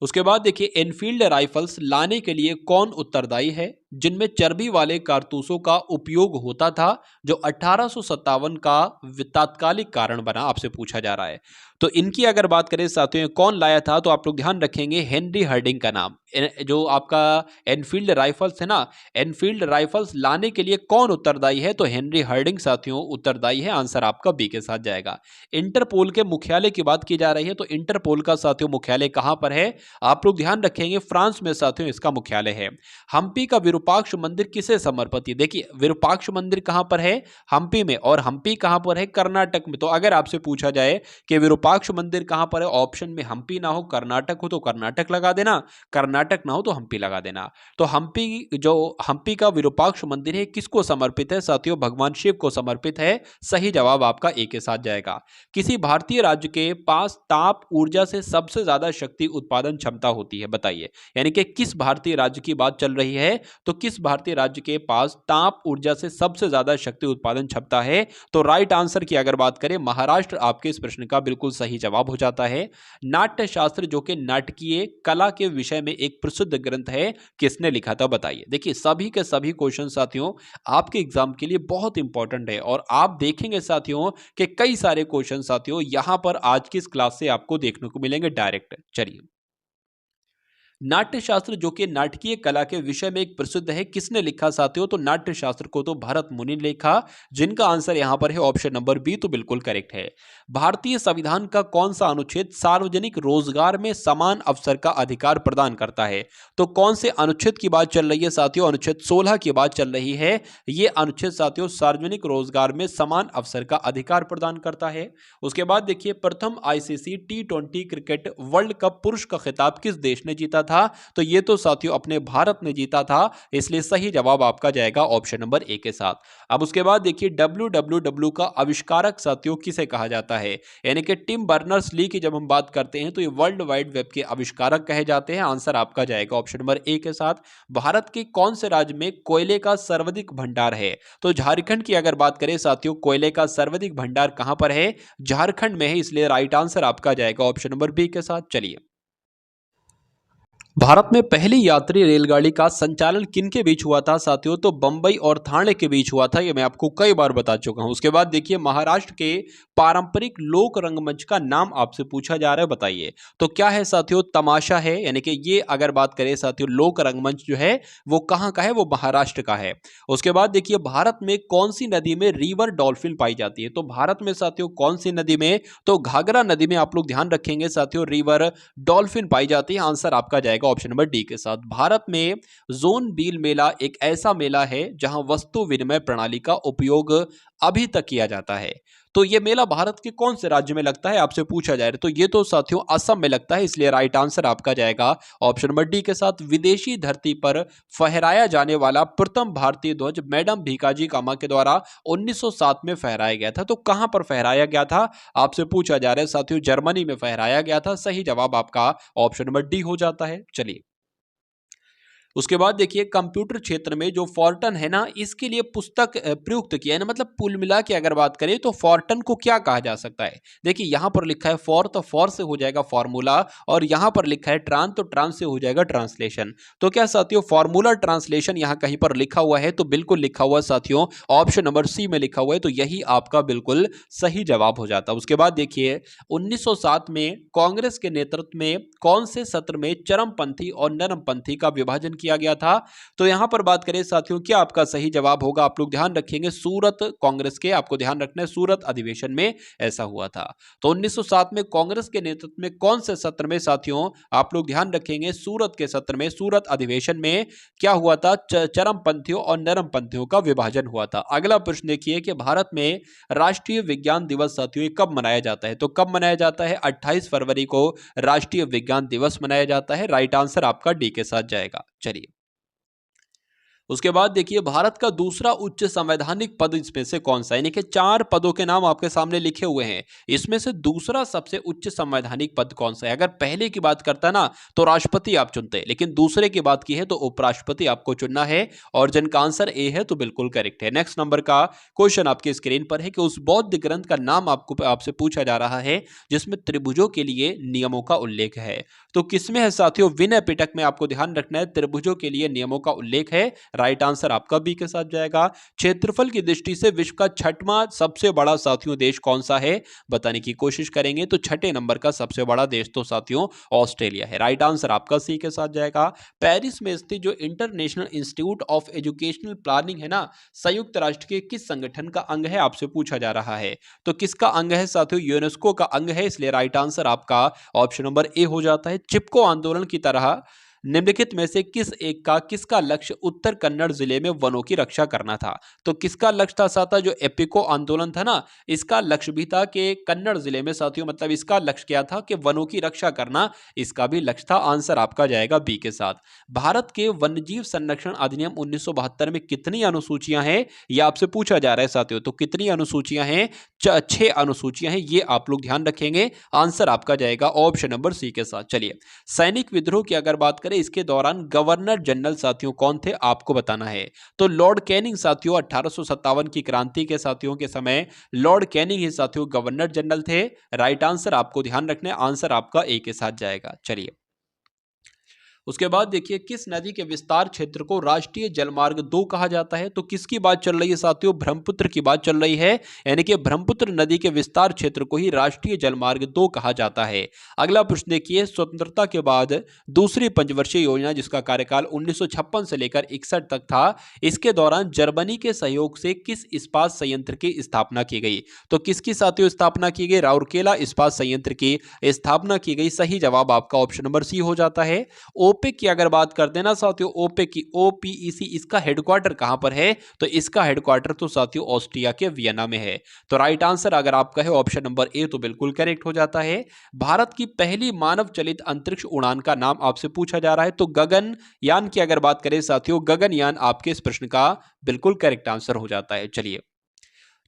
उसके बाद देखिए एनफील्ड राइफल्स लाने के लिए कौन उत्तरदायी है, जिनमें चर्बी वाले कारतूसों का उपयोग होता था, जो 1857 का तात्कालिक कारण बना, आपसे पूछा जा रहा है। तो इनकी अगर बात करें साथियों कौन लाया था, तो आप लोग ध्यान रखेंगे हेनरी हर्डिंग का नाम। जो आपका एनफील्ड राइफल्स है ना, एनफील्ड राइफल्स लाने के लिए कौन उत्तरदायी है, तो हेनरी हर्डिंग साथियों उत्तरदायी है। आंसर आपका बी के साथ जाएगा। इंटरपोल के मुख्यालय की बात की जा रही है, तो इंटरपोल का साथियों मुख्यालय कहां पर है, आप लोग ध्यान रखेंगे फ्रांस में साथियों इसका मुख्यालय है। हम्पी का विरूपाक्ष मंदिर किसे समर्पित है, देखिए विरूपाक्ष मंदिर कहां पर है, हम्पी में, और हम्पी कहां पर है, कर्नाटक में। तो अगर आपसे पूछा जाए कि विरूपाक्ष मंदिर कहां पर है, ऑप्शन में हम्पी ना हो कर्नाटक हो तो कर्नाटक लगा देना, कर्नाटक ना हो तो हम्पी लगा देना। तो हम्पी, जो हम्पी का विरूपाक्ष मंदिर है किसको समर्पित है साथियों, भगवान शिव को समर्पित है। सही जवाब आपका ए के साथ जाएगा। किसी भारतीय राज्य के पास ताप ऊर्जा से सबसे ज्यादा शक्ति उत्पादन क्षमता होती है, बताइए। यानी कि किस भारतीय राज्य की बात चल रही है, तो किस भारतीय राज्य के पास ताप ऊर्जा से सबसे ज्यादा शक्ति उत्पादन क्षमता है, तो राइट आंसर की अगर बात करें महाराष्ट्र आपके इस प्रश्न का बिल्कुल सही जवाब हो जाता है। नाट्य शास्त्र जो कि नाटकीय कला के विषय में एक प्रसिद्ध ग्रंथ है, किसने लिखा था, बताइए। देखिए सभी के सभी क्वेश्चन साथियों आपके एग्जाम के लिए बहुत इंपॉर्टेंट है, और आप देखेंगे साथियों कि कई सारे क्वेश्चन साथियों यहां पर आज की इस क्लास से आपको देखने को मिलेंगे डायरेक्ट। चलिए नाट्य शास्त्र जो कि नाटकीय कला के विषय में एक प्रसिद्ध है, किसने लिखा साथियों, तो नाट्य शास्त्र को तो भरत मुनि ने लिखा, जिनका आंसर यहां पर है ऑप्शन नंबर बी, तो बिल्कुल करेक्ट है। भारतीय संविधान का कौन सा अनुच्छेद सार्वजनिक रोजगार में समान अवसर का अधिकार प्रदान करता है, तो कौन से अनुच्छेद की बात चल रही है साथियों, अनुच्छेद 16 की बात चल रही है। यह अनुच्छेद साथियों सार्वजनिक रोजगार में समान अवसर का अधिकार प्रदान करता है। उसके बाद देखिए प्रथम ICC T20 cricket world cup पुरुष का खिताब किस देश ने जीता था, था? तो ये तो साथियों अपने भारत ने जीता था, इसलिए सही जवाब आपका जाएगा ऑप्शन नंबर ए के साथ। अब उसके बाद देखिए डब्ल्यू का आविष्कारक साथियों किसे कहा जाता है? यानी कि टिम बर्नर्स ली की जब हम बात करते हैं तो ये वर्ल्ड वाइड वेब के आविष्कारक कहे जाते हैं। आंसर आपका जाएगा ऑप्शन नंबर ए के साथ। भारत के कौन से राज्य में कोयले का सर्वाधिक भंडार है? तो झारखंड की अगर बात करें साथियों, कोयले का सर्वाधिक भंडार कहां पर है? झारखंड में है, इसलिए राइट आंसर आपका जाएगा ऑप्शन नंबर बी के साथ। चलिए, भारत में पहली यात्री रेलगाड़ी का संचालन किनके बीच हुआ था साथियों? तो बंबई और ठाणे के बीच हुआ था, ये मैं आपको कई बार बता चुका हूं। उसके बाद देखिए महाराष्ट्र के पारंपरिक लोक रंगमंच का नाम आपसे पूछा जा रहा है, बताइए। तो क्या है साथियों? तमाशा है। यानी कि ये अगर बात करें साथियों, लोक रंगमंच जो है वो कहां का है? वो महाराष्ट्र का है। उसके बाद देखिए भारत में कौन सी नदी में रिवर डॉल्फिन पाई जाती है? तो भारत में साथियों कौन सी नदी में? तो घाघरा नदी में आप लोग ध्यान रखेंगे साथियों, रिवर डॉल्फिन पाई जाती है। आंसर आपका जाएगा ऑप्शन नंबर डी के साथ। भारत में जोन बील मेला एक ऐसा मेला है जहां वस्तु विनिमय प्रणाली का उपयोग अभी तक किया जाता है। तो यह मेला भारत के कौन से राज्य में लगता है आपसे पूछा जाए तो ये तो साथियों असम में लगता है, इसलिए राइट आंसर आपका जाएगा ऑप्शन नंबर डी के साथ। विदेशी धरती पर फहराया जाने वाला प्रथम भारतीय ध्वज मैडम भीकाजी कामा के द्वारा 1907 में फहराया गया था। तो कहां पर फहराया गया था आपसे पूछा जा रहा है साथियों? जर्मनी में फहराया गया था। सही जवाब आपका ऑप्शन नंबर डी हो जाता है। चलिए, उसके बाद देखिए कंप्यूटर क्षेत्र में जो फॉर्टन है ना, इसके लिए पुस्तक प्रयुक्त किया है ना, मतलब कुल मिला के अगर बात करें तो फॉर्टन को क्या कहा जा सकता है? देखिए यहां पर लिखा है फॉर, तो फॉर से हो जाएगा फॉर्मूला, और यहां पर लिखा है ट्रांस, तो ट्रांस से हो जाएगा ट्रांसलेशन। तो क्या साथियों फॉर्मूला ट्रांसलेशन यहां कहीं पर लिखा हुआ है? तो बिल्कुल लिखा हुआ साथियों, ऑप्शन नंबर सी में लिखा हुआ है, तो यही आपका बिल्कुल सही जवाब हो जाता है। उसके बाद देखिए 1907 में कांग्रेस के नेतृत्व में कौन से सत्र में चरमपंथी और नरमपंथी का विभाजन किया गया था? तो यहां पर बात करें साथियों, क्या आपका सही जवाब होगा? आप लोग ध्यान रखेंगे सूरत कांग्रेस के, आपको ध्यान रखना है सूरत अधिवेशन में ऐसा हुआ था। तो 1907 में कांग्रेस के नेतृत्व में कौन से सत्र में साथियों, आप लोग ध्यान रखेंगे सूरत के सत्र में, सूरत अधिवेशन में क्या हुआ था? चरमपंथियों और नरमपंथियों का विभाजन हुआ था। अगला प्रश्न देखिए कि भारत में राष्ट्रीय विज्ञान दिवस साथियों कब मनाया जाता है? तो कब मनाया जाता है? 28 फरवरी को राष्ट्रीय विज्ञान दिवस मनाया जाता है। राइट आंसर आपका डी के साथ जाएगा। चलिए, उसके बाद देखिए भारत का दूसरा उच्च संवैधानिक पद इसमें से कौन सा है? यानी कि 4 पदों के नाम आपके सामने लिखे हुए हैं, इसमें से दूसरा सबसे उच्च संवैधानिक पद कौन सा है? अगर पहले की बात करता है ना तो राष्ट्रपति आप चुनते हैं, लेकिन दूसरे की बात की है तो उपराष्ट्रपति आपको चुनना है, और जिनका आंसर ए है तो बिल्कुल करेक्ट है। नेक्स्ट नंबर का क्वेश्चन आपकी स्क्रीन पर है कि उस बौद्ध ग्रंथ का नाम आपसे पूछा जा रहा है जिसमें त्रिभुजों के लिए नियमों का उल्लेख है। तो किसमें है साथियों? विनय पिटक में। आपको ध्यान रखना है त्रिभुजों के लिए नियमों का उल्लेख है। राइट आंसर आपका बी के साथ जाएगा। क्षेत्रफल की दृष्टि से विश्व का छठवां सबसे बड़ा साथियों देश कौन सा है? बताने की कोशिश करेंगे तो छठे नंबर का सबसे बड़ा देश तो साथियों ऑस्ट्रेलिया है। राइट आंसर आपका सी के साथ जाएगा। पेरिस में स्थित जो international institute of educational planning है ना, संयुक्त राष्ट्र के किस संगठन का अंग है आपसे पूछा जा रहा है? तो किसका अंग है साथियों? यूनेस्को का अंग है, इसलिए राइट आंसर आपका ऑप्शन नंबर ए हो जाता है। चिपको आंदोलन की तरह निम्नलिखित में से किसका लक्ष्य उत्तर कन्नड़ जिले में वनों की रक्षा करना था? तो किसका लक्ष्य था साथा? जो एपिको आंदोलन था ना, इसका लक्ष्य भी था कि कन्नड़ जिले में साथियों, मतलब इसका लक्ष्य क्या था कि वनों की रक्षा करना, इसका भी लक्ष्य था। आंसर आपका जाएगा बी के साथ। भारत के वन्यजीव संरक्षण अधिनियम 1972 में कितनी अनुसूचियां हैं यह आपसे पूछा जा रहा है साथियों। तो कितनी अनुसूचियां हैं? 6 अनुसूचियां हैं, ये आप लोग ध्यान रखेंगे। आंसर आपका जाएगा ऑप्शन नंबर सी के साथ। चलिए, सैनिक विद्रोह की अगर बात करें इसके दौरान गवर्नर जनरल साथियों कौन थे आपको बताना है। तो लॉर्ड कैनिंग साथियों 1857 की क्रांति के साथियों के समय लॉर्ड कैनिंग ही साथियों गवर्नर जनरल थे। राइट आंसर आपको ध्यान रखना है, आंसर आपका ए के साथ जाएगा। चलिए, उसके बाद देखिए किस नदी के विस्तार क्षेत्र को राष्ट्रीय जलमार्ग 2 कहा जाता है? तो किसकी बात चल रही है साथियों? ब्रह्मपुत्र की बात चल रही है, यानी कि ब्रह्मपुत्र नदी के विस्तार क्षेत्र को ही राष्ट्रीय जलमार्ग 2 कहा जाता है। अगला प्रश्न देखिए, स्वतंत्रता के बाद दूसरी पंचवर्षीय योजना जिसका कार्यकाल 1956 से लेकर 61 तक था, इसके दौरान जर्मनी के सहयोग से किस इस्पात संयंत्र की स्थापना की गई? तो किसकी साथियों स्थापना की गई? राउरकेला इस्पात संयंत्र की स्थापना की गई। सही जवाब आपका ऑप्शन नंबर सी हो जाता है। ओपेक की अगर बात करते हैं ना साथियों, ओपेक की OPEC, इसका हेडक्वार्टर कहां पर है? तो इसका हेडक्वार्टर तो साथियों ऑस्ट्रिया के वियना में है। तो राइट आंसर अगर आपका है ऑप्शन नंबर ए तो बिल्कुल करेक्ट हो जाता है। भारत की पहली मानव चलित अंतरिक्ष उड़ान का नाम आपसे पूछा जा रहा है, तो गगनयान की अगर बात करें साथियों, गगनयान आपके इस प्रश्न का बिल्कुल करेक्ट आंसर हो जाता है। चलिए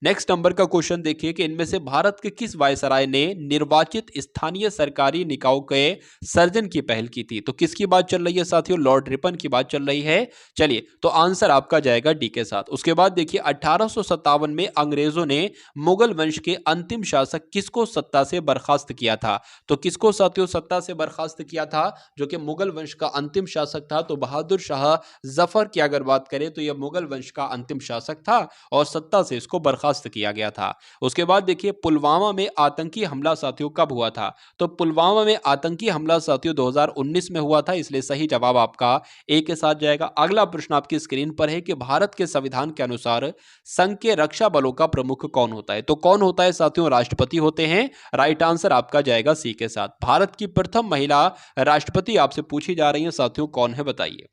नेक्स्ट नंबर का क्वेश्चन देखिए कि इनमें से भारत के किस वायसराय ने निर्वाचित स्थानीय सरकारी निकायों के सर्जन की पहल की थी? तो किसकी बात चल रही है साथियों? लॉर्ड रिपन की बात चल रही है। चलिए तो आंसर आपका जाएगा डी के साथ। उसके बाद देखिए 1857 में अंग्रेजों ने मुगल वंश के अंतिम शासक किसको सत्ता से बर्खास्त किया था? तो किसको साथियों सत्ता से बर्खास्त किया था जो कि मुगल वंश का अंतिम शासक था? तो बहादुर शाह जफर की अगर बात करें तो यह मुगल वंश का अंतिम शासक था और सत्ता से इसको बर्खास्त किया गया था। उसके बाद देखिए पुलवामा में आतंकी हमला साथियों कब हुआ था? तो पुलवामा में आतंकी हमला साथियों 2019 में हुआ था, इसलिए सही जवाब आपका ए के साथ जाएगा। अगला प्रश्न आपकी स्क्रीन पर है कि भारत के संविधान के अनुसार संघ के रक्षा बलों का प्रमुख कौन होता है? तो कौन होता है साथियों? राष्ट्रपति होते हैं। राइट आंसर आपका जाएगा सी के साथ। भारत की प्रथम महिला राष्ट्रपति आपसे पूछी जा रही है साथियों, कौन है बताइए?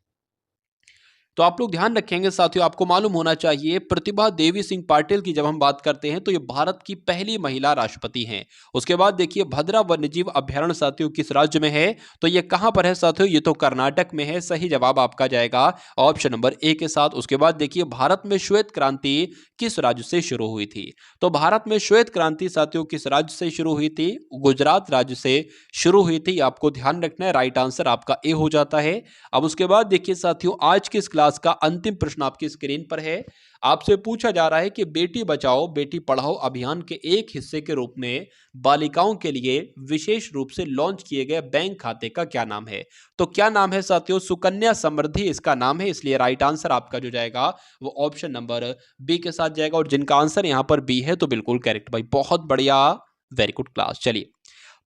तो आप लोग ध्यान रखेंगे साथियों, आपको मालूम होना चाहिए प्रतिभा देवी सिंह पाटिल की जब हम बात करते हैं तो ये भारत की पहली महिला राष्ट्रपति हैं। उसके बाद देखिए भद्रा वन्यजीव अभ्यारण्य साथियों किस राज्य में है? तो ये कहां पर है साथियों? ये तो कर्नाटक में है। सही जवाब आपका जाएगा ऑप्शन नंबर ए के साथ। उसके बाद देखिए भारत में श्वेत क्रांति किस राज्य से शुरू हुई थी? तो भारत में श्वेत क्रांति साथियों किस राज्य से शुरू हुई थी? गुजरात राज्य से शुरू हुई थी। आपको ध्यान रखना है, राइट आंसर आपका ए हो जाता है। अब उसके बाद देखिए साथियों आज की इस क्लास का अंतिम प्रश्न आपकी स्क्रीन पर है। आपसे पूछा जा रहा है कि बेटी बचाओ बेटी पढ़ाओ अभियान के एक हिस्से के रूप में बालिकाओं के लिए विशेष रूप से लॉन्च किए गए बैंक खाते का क्या नाम है? तो क्या नाम है साथियों? सुकन्या समृद्धि इसका नाम है, इसलिए राइट आंसर आपका जो जाएगा वो ऑप्शन नंबर बी के साथ जाएगा। और जिनका आंसर यहां पर बी है तो बिल्कुल करेक्ट भाई, बहुत बढ़िया, वेरी गुड क्लास। चलिए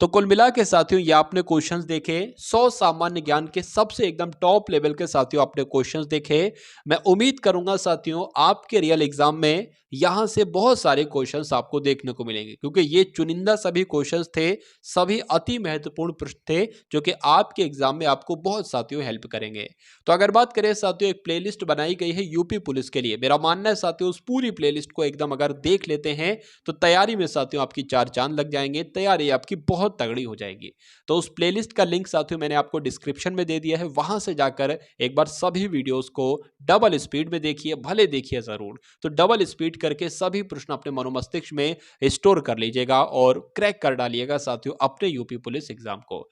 तो कुल मिला के साथियों ये आपने क्वेश्चंस देखे, 100 सामान्य ज्ञान के सबसे एकदम टॉप लेवल के साथियों आपने क्वेश्चंस देखे। मैं उम्मीद करूंगा साथियों आपके रियल एग्जाम में यहां से बहुत सारे क्वेश्चंस आपको देखने को मिलेंगे, क्योंकि ये चुनिंदा सभी क्वेश्चंस थे, सभी अति महत्वपूर्ण प्रश्न थे जो कि आपके एग्जाम में आपको बहुत साथियों हेल्प करेंगे। तो अगर बात करें साथियों एक प्लेलिस्ट बनाई गई है यूपी पुलिस के लिए, मेरा मानना है साथियों उस पूरी प्लेलिस्ट को एकदम अगर देख लेते हैं तो तैयारी में साथियों आपकी 4 चांद लग जाएंगे, तैयारी आपकी बहुत तगड़ी हो जाएगी। तो उस प्लेलिस्ट का लिंक साथियों मैंने आपको डिस्क्रिप्शन में दे दिया है, वहां से जाकर एक बार सभी वीडियोस को डबल स्पीड में देखिए, भले देखिए जरूर। तो डबल स्पीड करके सभी प्रश्न अपने मनोमस्तिष्क में स्टोर कर लीजिएगा और क्रैक कर डालिएगा साथियों अपने यूपी पुलिस एग्जाम को।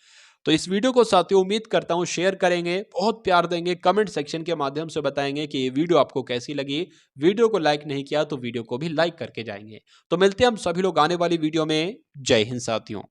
तो इस वीडियो को साथियों उम्मीद करता हूं शेयर करेंगे, बहुत प्यार देंगे, कमेंट सेक्शन के माध्यम से बताएंगे कि ये वीडियो आपको कैसी लगी। वीडियो को लाइक नहीं किया तो वीडियो को भी लाइक करके जाएंगे। तो मिलते हैं हम सभी लोग आने वाली वीडियो में। जय हिंद साथियों।